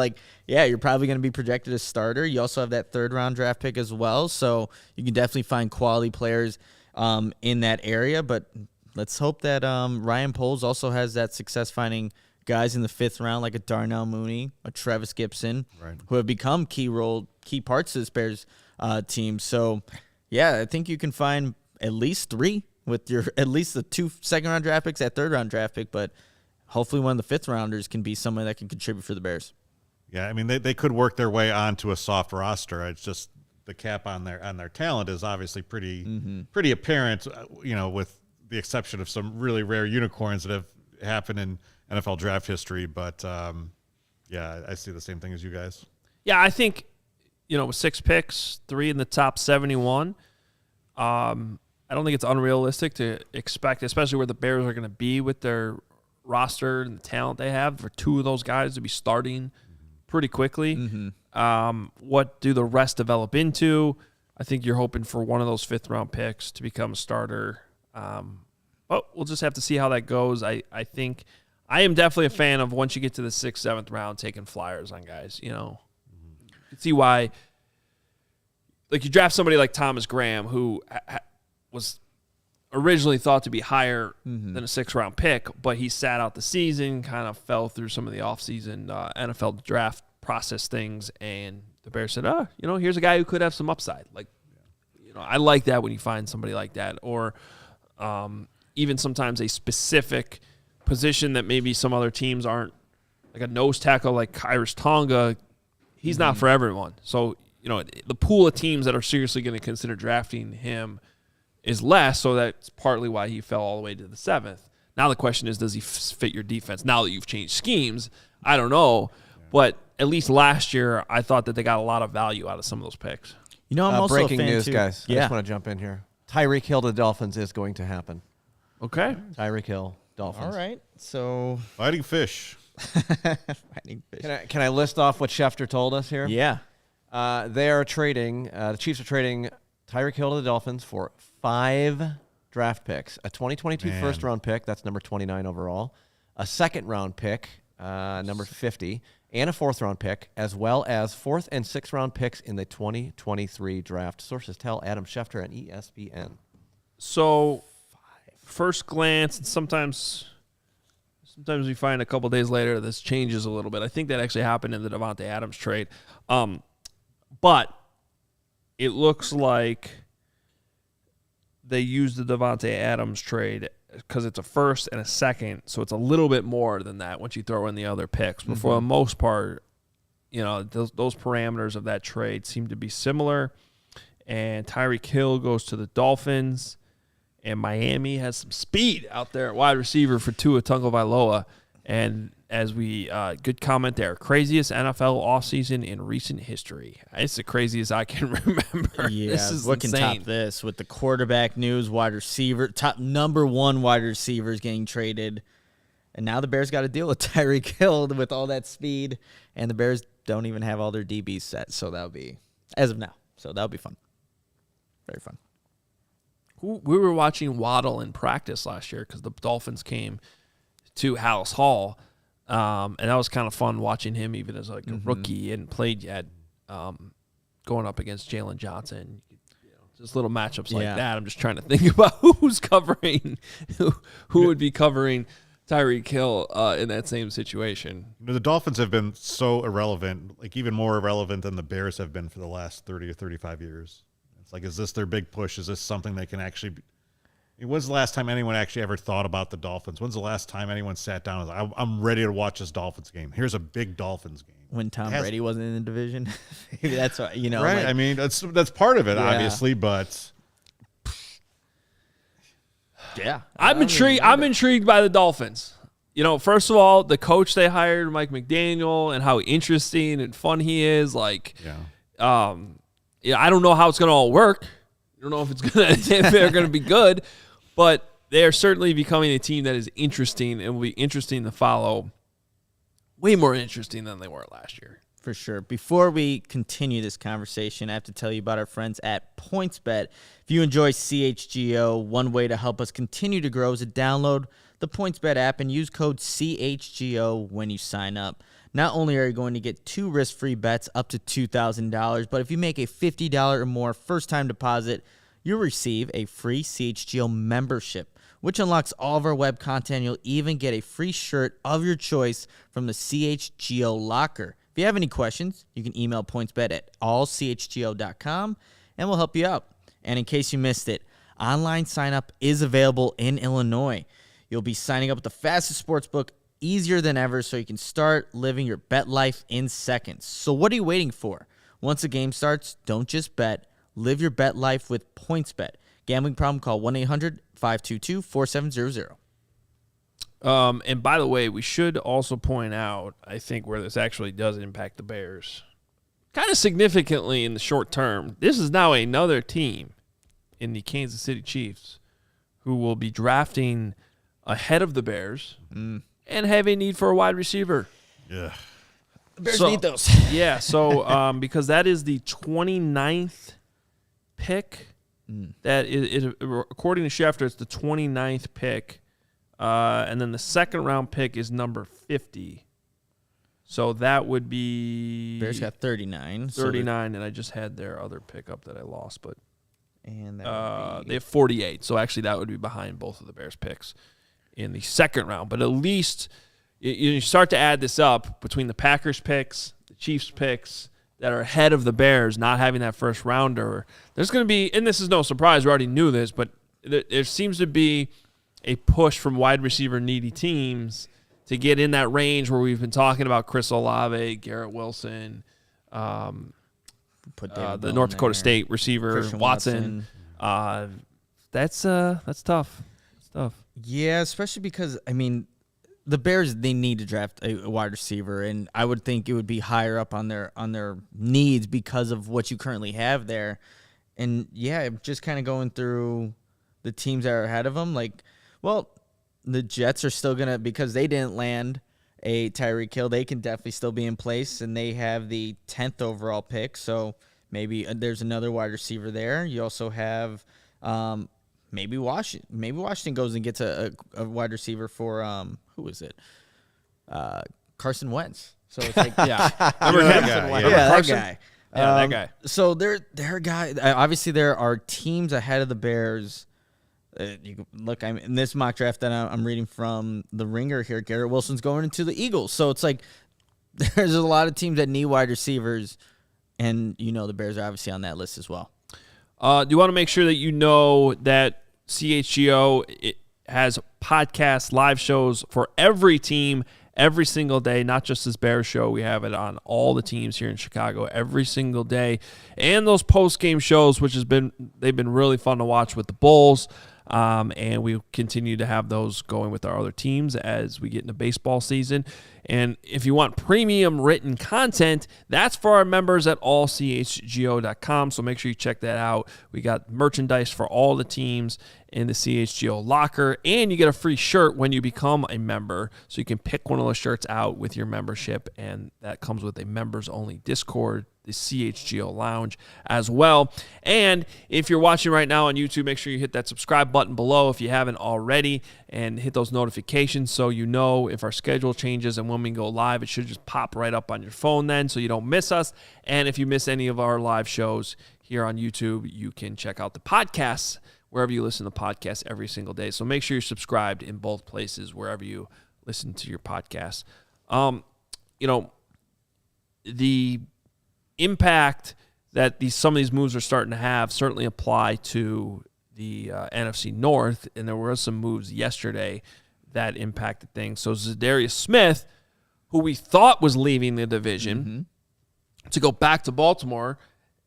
you're probably going to be projected as starter. You also have that 3rd-round draft pick as well, so you can definitely find quality players in that area. But let's hope that Ryan Poles also has that success finding guys in the 5th round, like a Darnell Mooney, a Travis Gibson, who have become key parts of this Bears team. So, yeah, I think you can find at least 3 with at least the 2 second-round draft picks, that 3rd-round draft pick, but hopefully one of the 5th-rounders can be someone that can contribute for the Bears. Yeah, I mean, they could work their way onto a soft roster. It's just the cap on their talent is obviously pretty apparent, with the exception of some really rare unicorns that have happened in NFL draft history. But, I see the same thing as you guys. Yeah, I think, with 6 picks, 3 in the top 71, I don't think it's unrealistic to expect, especially where the Bears are going to be with their roster and the talent they have, for 2 of those guys to be starting pretty quickly. What do the rest develop into? I think you're hoping for one of those 5th-round picks to become a starter. But we'll just have to see how that goes. I think I am definitely a fan of, once you get to the 6th, 7th round, taking flyers on guys. You can see why. Like, you draft somebody like Thomas Graham, who was originally thought to be higher than a 6th-round pick, but he sat out the season, kind of fell through some of the offseason NFL draft process things, and the Bears said, here's a guy who could have some upside. I like that when you find somebody like that, or even sometimes a specific position that maybe some other teams aren't, like a nose tackle like Kyrus Tonga. He's not for everyone. So, the pool of teams that are seriously going to consider drafting him is less, so that's partly why he fell all the way to the 7th. Now the question is, does he fit your defense? Now that you've changed schemes, I don't know. But at least last year, I thought that they got a lot of value out of some of those picks. I'm also breaking a fan news, too. guys. Yeah. I just want to jump in here. Tyreek Hill to the Dolphins is going to happen. Okay. Tyreek Hill, Dolphins. All right. So Fighting fish. Fighting fish. Can I list off what Schefter told us here? Yeah. They are trading. The Chiefs are trading Tyreek Hill to the Dolphins for 5 draft picks: a 2022 first-round pick, that's number 29 overall, a second-round pick, number 50, and a fourth-round pick, as well as fourth and sixth-round picks in the 2023 draft. Sources tell Adam Schefter and ESPN. So, first glance, and sometimes we find a couple days later this changes a little bit. I think that actually happened in the Davante Adams trade. But it looks like they used the Davante Adams trade because it's a first and a second, so it's a little bit more than that once you throw in the other picks. But for the most part, those parameters of that trade seem to be similar. And Tyreek Hill goes to the Dolphins. And Miami has some speed out there at wide receiver for Tua Tagovailoa. And as we, good comment there, craziest NFL offseason in recent history. It's the craziest I can remember. Yeah, this is what insane. can top this with the quarterback news, wide receiver, top number 1 wide receivers getting traded. And now the Bears got to deal with Tyreek Hill with all that speed. And the Bears don't even have all their DBs set. So that'll be, as of now, so that'll be fun. Very fun. We were watching Waddle in practice last year because the Dolphins came to Hallis Hall, and that was kind of fun watching him even as like a rookie and played yet, going up against Jalen Johnson. Just little matchups like that. I'm just trying to think about who's covering, who would be covering Tyreek Hill in that same situation. The Dolphins have been so irrelevant, like even more irrelevant than the Bears have been for the last 30 or 35 years. It's like, is this their big push? Is this something they can actually be? When's the last time anyone actually ever thought about the Dolphins? When's the last time anyone sat down and was like, I'm ready to watch this Dolphins game? Here's a big Dolphins game. When Tom Brady wasn't in the division. Maybe that's what, Right. Like, I mean, that's part of it, obviously, but. Yeah. I'm intrigued by the Dolphins. First of all, the coach they hired, Mike McDaniel, and how interesting and fun he is. Like, I don't know how it's going to all work. I don't know if they're going to be good, but they are certainly becoming a team that is interesting and will be interesting to follow. Way more interesting than they were last year. For sure. Before we continue this conversation, I have to tell you about our friends at PointsBet. If you enjoy CHGO, one way to help us continue to grow is to download the PointsBet app and use code CHGO when you sign up. Not only are you going to get 2 risk-free bets up to $2,000, but if you make a $50 or more first-time deposit, you'll receive a free CHGO membership, which unlocks all of our web content. You'll even get a free shirt of your choice from the CHGO locker. If you have any questions, you can email PointsBet at allchgo.com, and we'll help you out. And in case you missed it, online sign-up is available in Illinois. You'll be signing up with the fastest sportsbook, easier than ever, so you can start living your bet life in seconds. So what are you waiting for? Once the game starts, don't just bet. Live your bet life with PointsBet. Gambling problem? Call 1-800-522-4700. And by the way, we should also point out, I think, where this actually does impact the Bears kind of significantly in the short term. This is now another team in the Kansas City Chiefs who will be drafting ahead of the Bears and have a need for a wide receiver. Yeah. The Bears need those. Yeah, so because that is the 29th pick. That is, according to Schefter, it's the 29th pick. And then the second round pick is number 50. So that would be Bears got 39. 39, and I just had their other pick up that I lost, but and that they have 48. So actually that would be behind both of the Bears picks in the second round. But at least you start to add this up between the Packers picks, the Chiefs picks that are ahead of the Bears not having that first rounder. There's going to be, and this is no surprise, we already knew this, but there seems to be a push from wide receiver needy teams to get in that range where we've been talking about Chris Olave, Garrett Wilson, the North Dakota State receiver Christian Watson. That's tough. It's tough. Yeah, especially because the Bears, they need to draft a wide receiver, and I would think it would be higher up on their needs because of what you currently have there. And yeah, just kind of going through the teams that are ahead of them, the Jets are still gonna, because they didn't land a Tyreek Hill, they can definitely still be in place, and they have the 10th overall pick. So maybe there's another wide receiver there. You also have maybe Washington. Maybe Washington goes and gets a wide receiver for who is it? Carson Wentz. So it's like that guy. That guy. So they're a guy. Obviously, there are teams ahead of the Bears. You can look, in this mock draft that I'm reading from the Ringer here, Garrett Wilson's going into the Eagles. So it's like there's a lot of teams that need wide receivers, and the Bears are obviously on that list as well. Do you want to make sure that you know that CHGO has podcast live shows for every team every single day, not just this Bears show. We have it on all the teams here in Chicago every single day. And those post-game shows, they've been really fun to watch with the Bulls. And we continue to have those going with our other teams as we get into baseball season. And if you want premium written content, that's for our members at allchgo.com. So make sure you check that out. We got merchandise for all the teams in the CHGO locker, and you get a free shirt when you become a member. So you can pick one of those shirts out with your membership, and that comes with a members-only Discord, the CHGO Lounge as well. And if you're watching right now on YouTube, make sure you hit that subscribe button below if you haven't already, and hit those notifications so you know if our schedule changes and when we go live. It should just pop right up on your phone then so you don't miss us. And if you miss any of our live shows here on YouTube, you can check out the podcasts wherever you listen to podcasts every single day. So make sure you're subscribed in both places wherever you listen to your podcasts. The impact that some of these moves are starting to have certainly apply to the NFC North, and there were some moves yesterday that impacted things. So Zadarius Smith, who we thought was leaving the division to go back to Baltimore,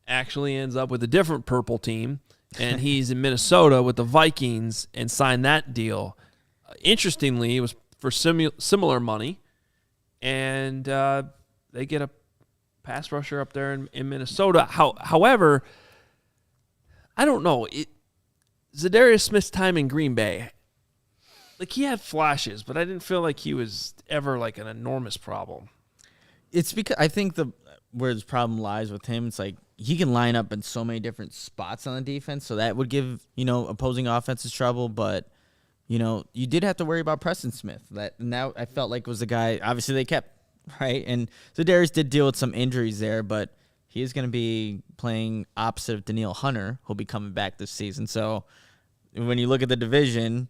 actually ends up with a different purple team, and he's in Minnesota with the Vikings and signed that deal. Interestingly, it was for similar money, and they get a pass rusher up there in Minnesota. However, I don't know. Zadarius Smith's time in Green Bay, he had flashes, but I didn't feel like he was ever an enormous problem. It's because I think where his problem lies with him, it's like he can line up in so many different spots on the defense, so that would give opposing offenses trouble. But you did have to worry about Preston Smith. And that I felt like was the guy. Obviously, they kept right, and Zadarius did deal with some injuries there, but he is going to be playing opposite of Danielle Hunter, who'll be coming back this season. So when you look at the division,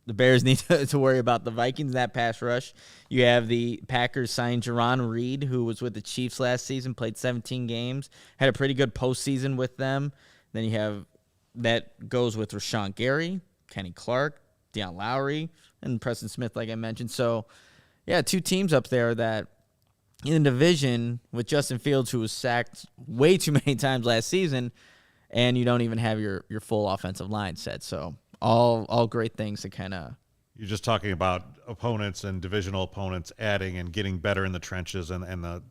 the Bears need to worry about the Vikings in that pass rush. You have the Packers signed Jerron Reed, who was with the Chiefs last season, played 17 games, had a pretty good postseason with them. Then you have that goes with Rashawn Gary, Kenny Clark, Deion Lowry, and Preston Smith, like I mentioned. So, yeah, two teams up there that in the division with Justin Fields, who was sacked way too many times last season, and you don't even have your full offensive line set. So all great things to kind of. You're just talking about opponents and divisional opponents adding and getting better in the trenches, and the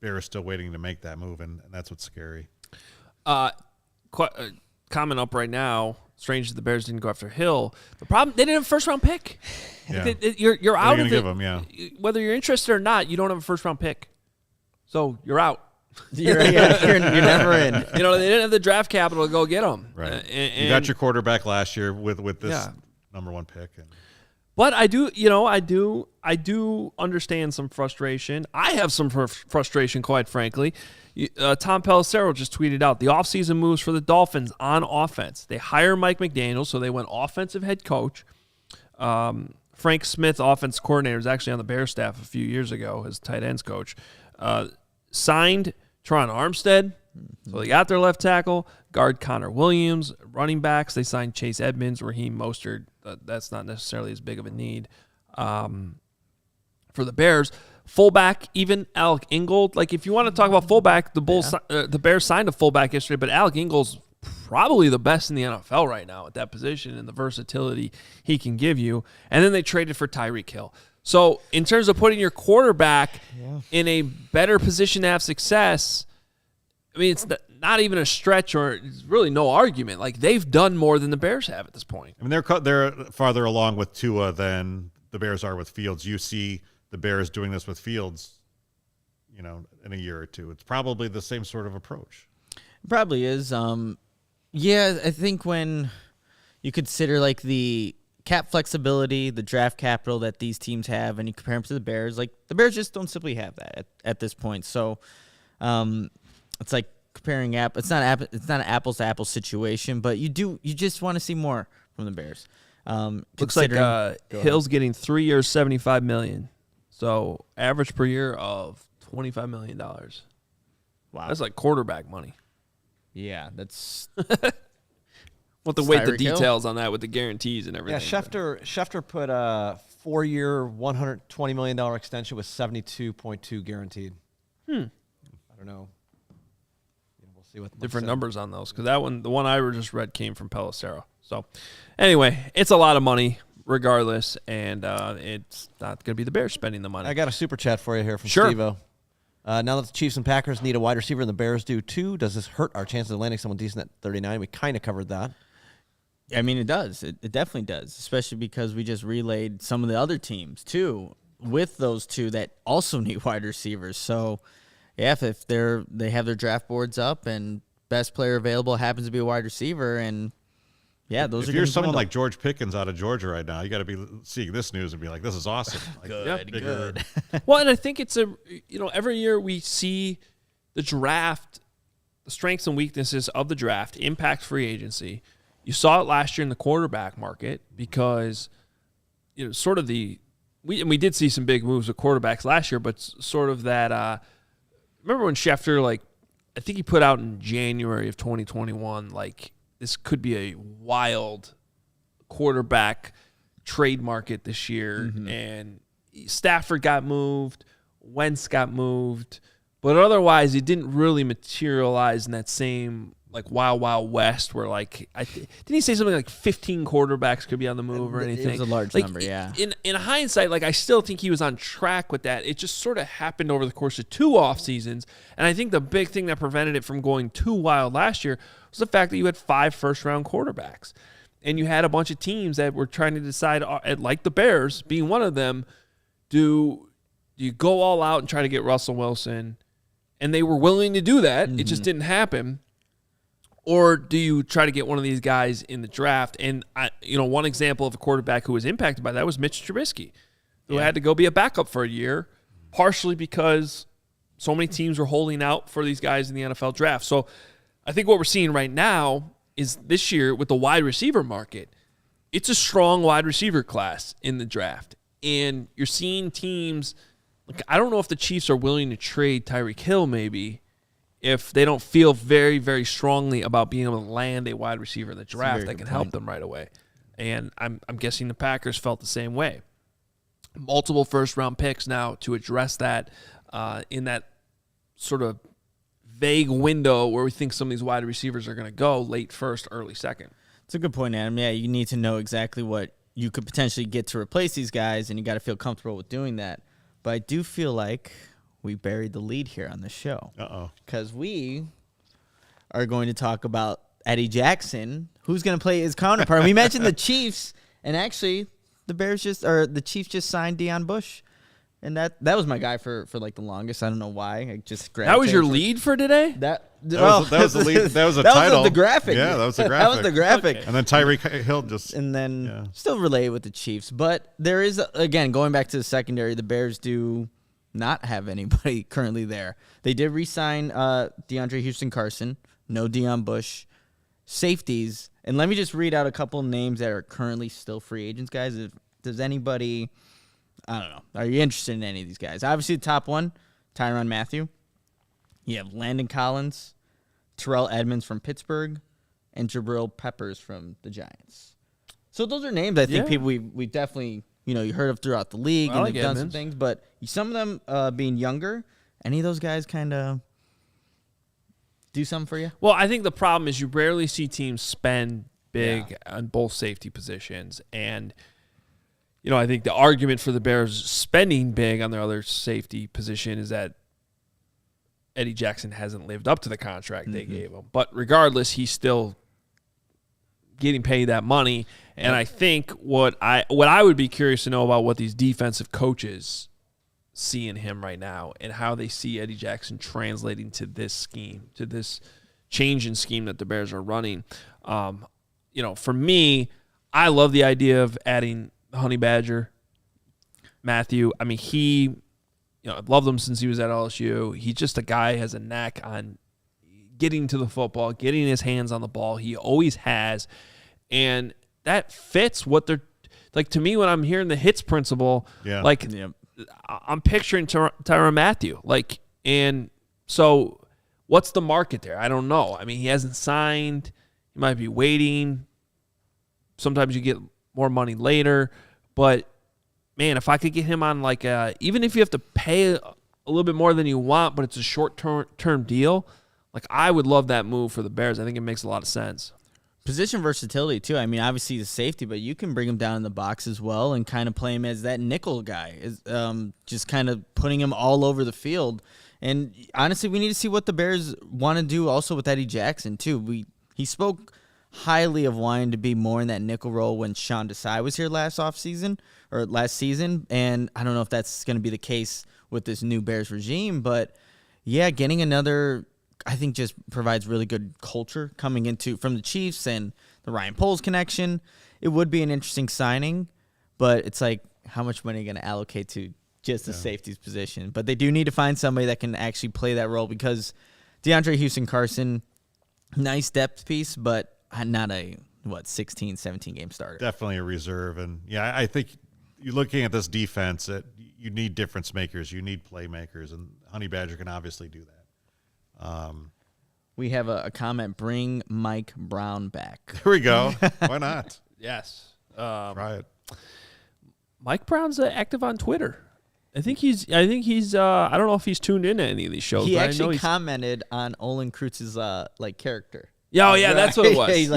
Bears still waiting to make that move, and that's what's scary. Comment up right now. Strange that the Bears didn't go after Hill. The problem, they didn't have a first-round pick. Yeah. You're out of it. Give them, yeah. Whether you're interested or not, you don't have a first-round pick. So you're out. You're never in. They didn't have the draft capital to go get them. Right. And you got your quarterback last year with this number one pick. But I do understand some frustration. I have some frustration, quite frankly. Tom Pelissero just tweeted out the offseason moves for the Dolphins on offense. They hire Mike McDaniel, so they went offensive head coach. Frank Smith, offense coordinator, was actually on the Bears staff a few years ago as tight ends coach. Signed Teron Armstead, so they got their left tackle. Guard Connor Williams. Running backs, they signed Chase Edmonds, Raheem Mostert. That's not necessarily as big of a need for the Bears. Fullback, even Alec Ingold. If you want to talk about fullback, the Bears signed a fullback yesterday, but Alec Ingold's probably the best in the NFL right now at that position and the versatility he can give you. And then they traded for Tyreek Hill. So in terms of putting your quarterback in a better position to have success, I mean, it's not even a stretch, or it's really no argument. They've done more than the Bears have at this point. I mean, they're farther along with Tua than the Bears are with Fields. You see the Bears doing this with Fields, in a year or two. It's probably the same sort of approach. It probably is. Yeah, I think when you consider like the cap flexibility, the draft capital that these teams have, and you compare them to the Bears, like the Bears just don't simply have that at this point. So it's like comparing it's not an apples to apples situation, but you just want to see more from the Bears. Looks like Hill's getting 3 years, $75 million. So average per year of $25 million. Wow, that's like quarterback money. Yeah, that's. We'll have to wait the details on that with the guarantees and everything. Yeah, Schefter put a 4-year, $120 million extension with 72.2 guaranteed. I don't know. We'll see what different numbers on those, because the one I just read came from Pelissero. So anyway, it's a lot of money regardless, and it's not going to be the Bears spending the money. I got a super chat for you here from Sure. Steve-O. Now that the Chiefs and Packers need a wide receiver and the Bears do too, does this hurt our chances of landing someone decent at 39? We kind of covered that. I mean, it does. It definitely does, especially because we just relayed some of the other teams, too, with those two that also need wide receivers. So, yeah, if they have their draft boards up and best player available happens to be a wide receiver, and, yeah, those if are you're someone like George Pickens out of Georgia right now, you got to be seeing this news and be like, this is awesome. Like, good. Well, and I think it's every year we see the draft, the strengths and weaknesses of the draft impact free agency. You saw it last year in the quarterback market because, sort of we did see some big moves with quarterbacks last year, but sort of that. Remember when Schefter, I think he put out in January of 2021, this could be a wild quarterback trade market this year, and Stafford got moved, Wentz got moved, but otherwise it didn't really materialize in that same wild west where didn't he say something like 15 quarterbacks could be on the move or anything? It was a large number, yeah. In hindsight, I still think he was on track with that. It just sort of happened over the course of 2 off seasons, and I think the big thing that prevented it from going too wild last year was the fact that you had 5 first-round quarterbacks, and you had a bunch of teams that were trying to decide, like the Bears being one of them, do you go all out and try to get Russell Wilson, and they were willing to do that. It just didn't happen. Or do you try to get one of these guys in the draft? And one example of a quarterback who was impacted by that was Mitch Trubisky, who had to go be a backup for a year, partially because so many teams were holding out for these guys in the NFL draft. So I think what we're seeing right now is this year with the wide receiver market, it's a strong wide receiver class in the draft. And you're seeing teams, I don't know if the Chiefs are willing to trade Tyreek Hill maybe, if they don't feel very, very strongly about being able to land a wide receiver in the draft that can help them right away. And I'm guessing the Packers felt the same way. Multiple first-round picks now to address that in that sort of vague window where we think some of these wide receivers are going to go late first, early second. It's a good point, Adam. Yeah, you need to know exactly what you could potentially get to replace these guys, and you got to feel comfortable with doing that. But I do feel like we buried the lead here on the show. Because we are going to talk about Eddie Jackson, who's going to play his counterpart. We mentioned the Chiefs, and actually the Chiefs just signed Deion Bush. And that was my guy for the longest. I don't know why. I just grabbed that was your lead for today? That was the lead. That was a title. That was the graphic. Yeah, that was the graphic. That was the graphic. Okay. And then Tyreek Hill still related with the Chiefs. But there is, again, going back to the secondary, the Bears do not have anybody currently there. They did re-sign DeAndre Houston-Carson, no Deion Bush, safeties. And let me just read out a couple names that are currently still free agents, guys. If there's anybody, I don't know, are you interested in any of these guys? Obviously, the top one, Tyrann Mathieu. You have Landon Collins, Terrell Edmonds from Pittsburgh, and Jabril Peppers from the Giants. So those are names I think people we definitely, you heard of throughout the league, and they've done some things. But some of them being younger, any of those guys kind of do something for you? Well, I think the problem is you rarely see teams spend big on both safety positions. And, I think the argument for the Bears spending big on their other safety position is that Eddie Jackson hasn't lived up to the contract they gave him. But regardless, he's still getting paid that money. And I think what I would be curious to know about what these defensive coaches see in him right now and how they see Eddie Jackson translating to this scheme, to this change in scheme that the Bears are running. For me, I love the idea of adding Honey Badger, Matthew. I mean, I've loved him since he was at LSU. He's just a guy who has a knack on getting to the football, getting his hands on the ball. He always has. And that fits what they're like. To me, when I'm hearing the hits principle, I'm picturing Tyrann Mathieu. And so what's the market there? I don't know. I mean, he hasn't signed. He might be waiting. Sometimes you get more money later. But, man, if I could get him on even if you have to pay a little bit more than you want, but it's a short-term deal, I would love that move for the Bears. I think it makes a lot of sense. Position versatility, too. I mean, obviously the safety, but you can bring him down in the box as well and kind of play him as that nickel guy, just kind of putting him all over the field. And honestly, we need to see what the Bears want to do also with Eddie Jackson, too. He spoke highly of wanting to be more in that nickel role when Sean Desai was here last season, and I don't know if that's going to be the case with this new Bears regime, but yeah, getting another, I think, just provides really good culture coming from the Chiefs and the Ryan Poles connection. It would be an interesting signing, but it's how much money are you going to allocate to just the safeties position? But they do need to find somebody that can actually play that role, because DeAndre Houston-Carson, nice depth piece, but not a 16, 17 game starter. Definitely a reserve. And yeah, I think you're looking at this defense, you need difference makers, you need playmakers, and Honey Badger can obviously do that. We have a comment, bring Mike Brown back. Here we go. Why not? Yes. Try it. Mike Brown's active on Twitter. I think he's I don't know if he's tuned in to any of these shows. He but actually commented on Olin Kreutz's character. Yeah, that's what it was. He's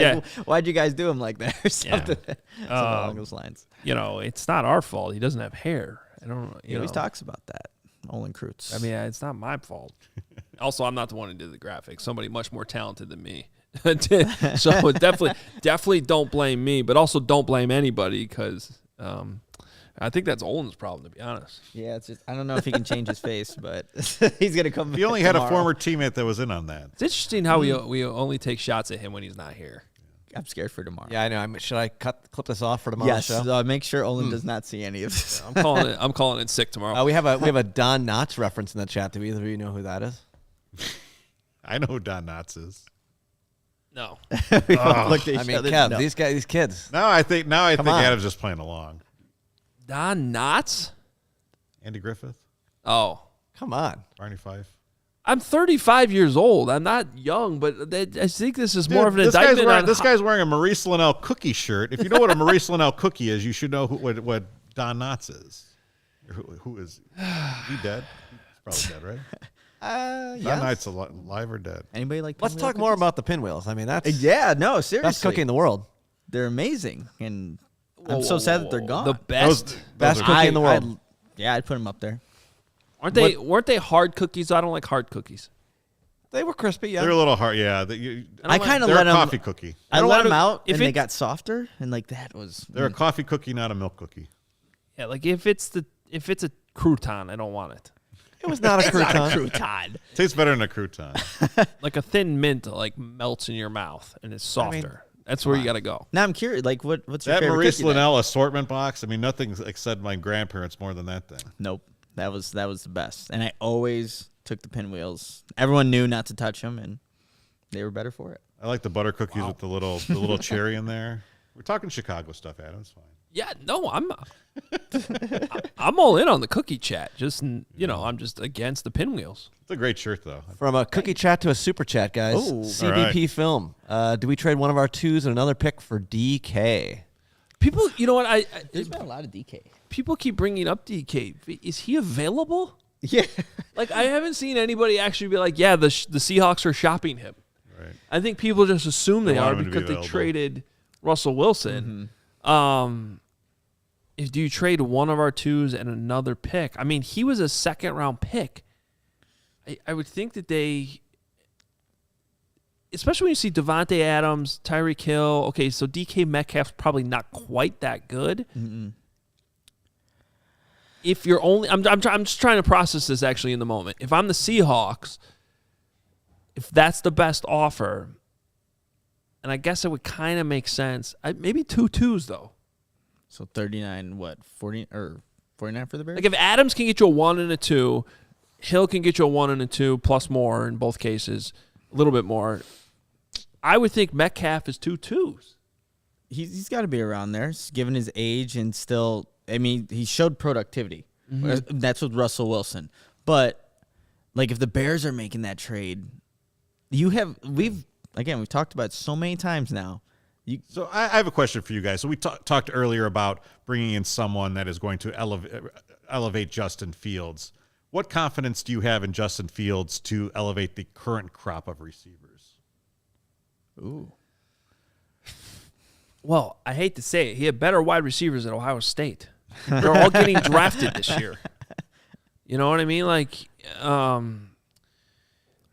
why'd you guys do him like that or something? Something along those lines. It's not our fault. He doesn't have hair. I don't know. He always talks about that. Olin Kreutz. I mean, it's not my fault. Also, I'm not the one who did the graphics. Somebody much more talented than me. So definitely don't blame me, but also don't blame anybody, because I think that's Olin's problem, to be honest. Yeah, it's just I don't know if he can change his face, but he's gonna come. He only had a former teammate that was in on that. It's interesting how we only take shots at him when he's not here. I'm scared for tomorrow. Yeah, I know. Should I clip this off for tomorrow's show? Yes, make sure Olin does not see any of this. I'm calling it sick tomorrow. We have a Don Knotts reference in the chat. Do either of you know who that is? I know who Don Knotts is. No. Kev, these kids. I think Adam's just playing along. Don Knotts? Andy Griffith? Oh. Come on. Barney Fife? I'm 35 years old. I'm not young, but I think this is more of an indictment. This guy's wearing a Maurice Linnell cookie shirt. If you know what a Maurice Linnell cookie is, you should know what Don Knotts is. Who is he? Dead? He's probably dead, right? Yes. Don Knotts alive or dead? Anybody like? Let's talk more about the pinwheels. I mean, that's seriously, best cookie in the world. They're amazing, and I'm so sad that they're gone. The best cookie in the world. I'd put them up there. Weren't they hard cookies? I don't like hard cookies. They were crispy, yeah. They're a little hard, yeah. I kind of let them. They're a coffee cookie. I let them out, and they got softer, and that was. They're a coffee cookie, not a milk cookie. Yeah, if it's a crouton, I don't want it. It was not a crouton. Not a crouton. Tastes better than a crouton. Like a thin mint, melts in your mouth, and it's softer. That's where you got to go. Now I'm curious, what's your that favorite Maurice cookie Linnell assortment box? I mean, nothing except my grandparents more than that thing. Nope. That was the best, and I always took the pinwheels. Everyone knew not to touch them, and they were better for it. I like the butter cookies with the little cherry in there. We're talking Chicago stuff, Adam. It's fine. Yeah, no, I'm all in on the cookie chat. Just I'm just against the pinwheels. It's a great shirt, though. From a cookie chat to a super chat, guys. Ooh. CBP film. Do we trade one of our twos and another pick for DK? People, you know what? There's been a lot of DK. People keep bringing up DK. Is he available? Yeah. I haven't seen anybody actually be like, yeah, the Seahawks are shopping him. Right. I think people just assume they are because they available. traded Russell Wilson. Mm-hmm. Do you trade one of our twos and another pick? I mean, he was a second-round pick. I would think that they, especially when you see Devontae Adams, Tyreek Hill. Okay, so DK Metcalf's probably not quite that good. Mm-mm. if you're only, I'm just trying to process this actually in the moment. If I'm the Seahawks, if that's the best offer, and I guess it would kind of make sense. Maybe 2 2s though. So 39, 40 or 49 for the Bears? Like if Adams can get you a 1 and a 2, Hill can get you a 1 and a 2 plus more in both cases, a little bit more. I would think Metcalf is 2 2s. He's got to be around there, given his age and still. I mean, he showed productivity. Mm-hmm. That's with Russell Wilson. But like, if the Bears are making that trade, we've talked about it so many times now. So I have a question for you guys. So we talked earlier about bringing in someone that is going to elevate Justin Fields. What confidence do you have in Justin Fields to elevate the current crop of receivers? Ooh. Well, I hate to say it. He had better wide receivers at Ohio State. They're all getting drafted this year. You know what I mean? Like,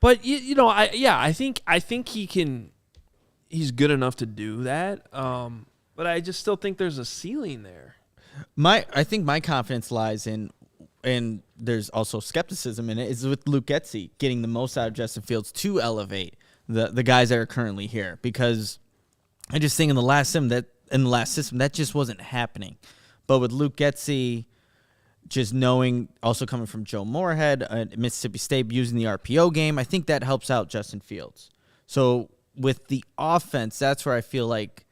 but I think he can. He's good enough to do that. But I just still think there's a ceiling there. I think my confidence lies in, and there's also skepticism in it, is with Luke Getsy getting the most out of Justin Fields to elevate the guys that are currently here, because I just think in the last system that just wasn't happening. But with Luke Getsy, just knowing, also coming from Joe Moorhead at Mississippi State, using the RPO game, I think that helps out Justin Fields. So with the offense, that's where I feel like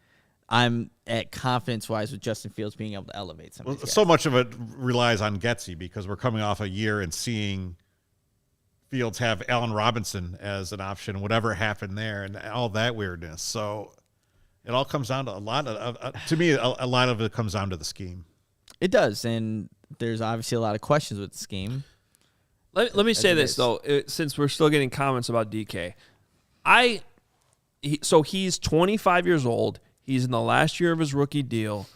I'm at confidence-wise with Justin Fields being able to elevate some of these guys. So much of it relies on Getsy because we're coming off a year and seeing Fields have Allen Robinson as an option, whatever happened there, and all that weirdness. So it all comes down to a lot of it comes down to the scheme. It does, and there's obviously a lot of questions with the scheme. Let me say this, though, since we're still getting comments about DK. So he's 25 years old. He's in the last year of his rookie deal.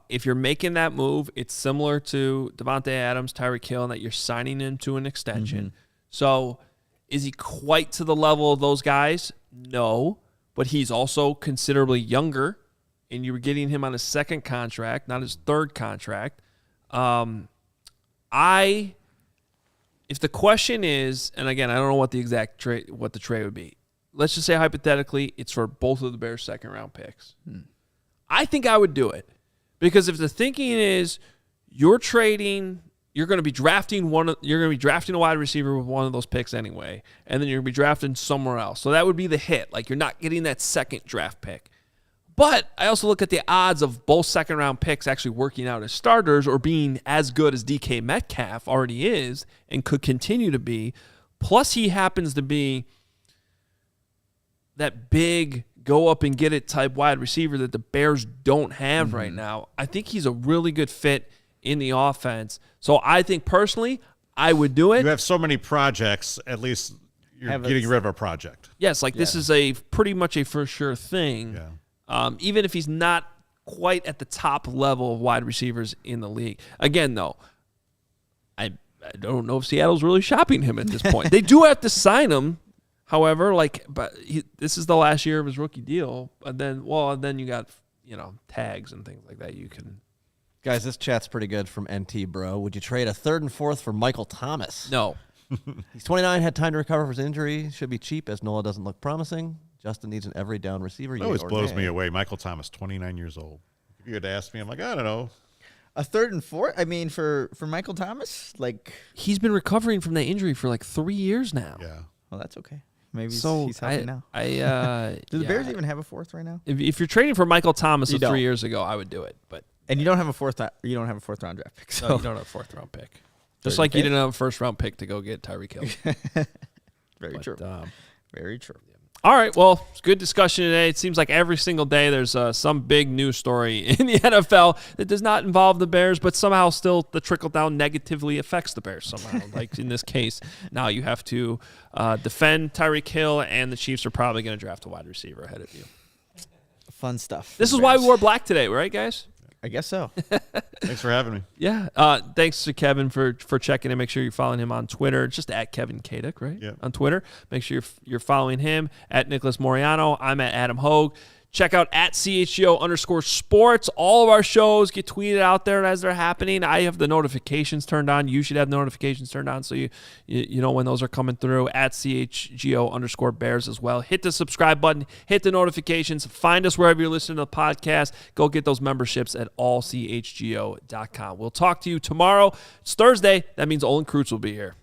If you're making that move, it's similar to Devontae Adams, Tyreek Hill, in that you're signing him to an extension. Mm-hmm. So is he quite to the level of those guys? No. But he's also considerably younger, and you were getting him on his second contract, not his third contract. If the question is, and again, I don't know what the exact trade would be. Let's just say hypothetically, it's for both of the Bears' second-round picks. I think I would do it, because if the thinking is you're going to be drafting a wide receiver with one of those picks anyway, and then you're going to be drafting somewhere else. So that would be the hit. Like, you're not getting that second draft pick. But I also look at the odds of both second-round picks actually working out as starters or being as good as DK Metcalf already is and could continue to be. Plus, he happens to be that big go-up-and-get-it type wide receiver that the Bears don't have right now. I think he's a really good fit in the offense. So I think personally, I would do it. You have so many projects, at least you're getting rid of a project. Yes, this is a pretty much a for sure thing. Yeah. Even if he's not quite at the top level of wide receivers in the league. Again, though, I don't know if Seattle's really shopping him at this point. They do have to sign him, however, this is the last year of his rookie deal. And then you got, tags and things like that you can. Guys, this chat's pretty good from NT Bro. Would you trade a 3rd and 4th for Michael Thomas? No. He's 29, had time to recover from his injury. Should be cheap as Nola doesn't look promising. Justin needs an every down receiver. It always blows me away. Michael Thomas, 29 years old. If you had asked me, I'm like, I don't know. A 3rd and 4th? I mean, for Michael Thomas? He's been recovering from that injury for 3 years now. Yeah. Well, that's okay. Maybe he's healthy now. Do the Bears even have a 4th right now? If you're trading for Michael Thomas 3 years ago, I would do it. And you don't have a 4th. You don't have a 4th round draft pick. So no, you don't have a 4th round pick. Just like you didn't have a 1st round pick to go get Tyreek Hill. Very true. Very true. All right, well, it's good discussion today. It seems like every single day there's some big news story in the NFL that does not involve the Bears, but somehow still the trickle-down negatively affects the Bears somehow. Like in this case, now you have to defend Tyreek Hill, and the Chiefs are probably going to draft a wide receiver ahead of you. Fun stuff. This is why we wore black today, right, guys? I guess so. Thanks for having me. Yeah. Thanks to Kevin for checking in. Make sure you're following him on Twitter. Just at Kevin Kaduk, right? Yeah. On Twitter. Make sure you're following him at Nicholas Moreano. I'm at Adam Hoge. Check out at CHGO_sports. All of our shows get tweeted out there as they're happening. I have the notifications turned on. You should have notifications turned on so you know when those are coming through. At CHGO_Bears as well. Hit the subscribe button. Hit the notifications. Find us wherever you're listening to the podcast. Go get those memberships at allchgo.com. We'll talk to you tomorrow. It's Thursday. That means Olin Kreutz will be here.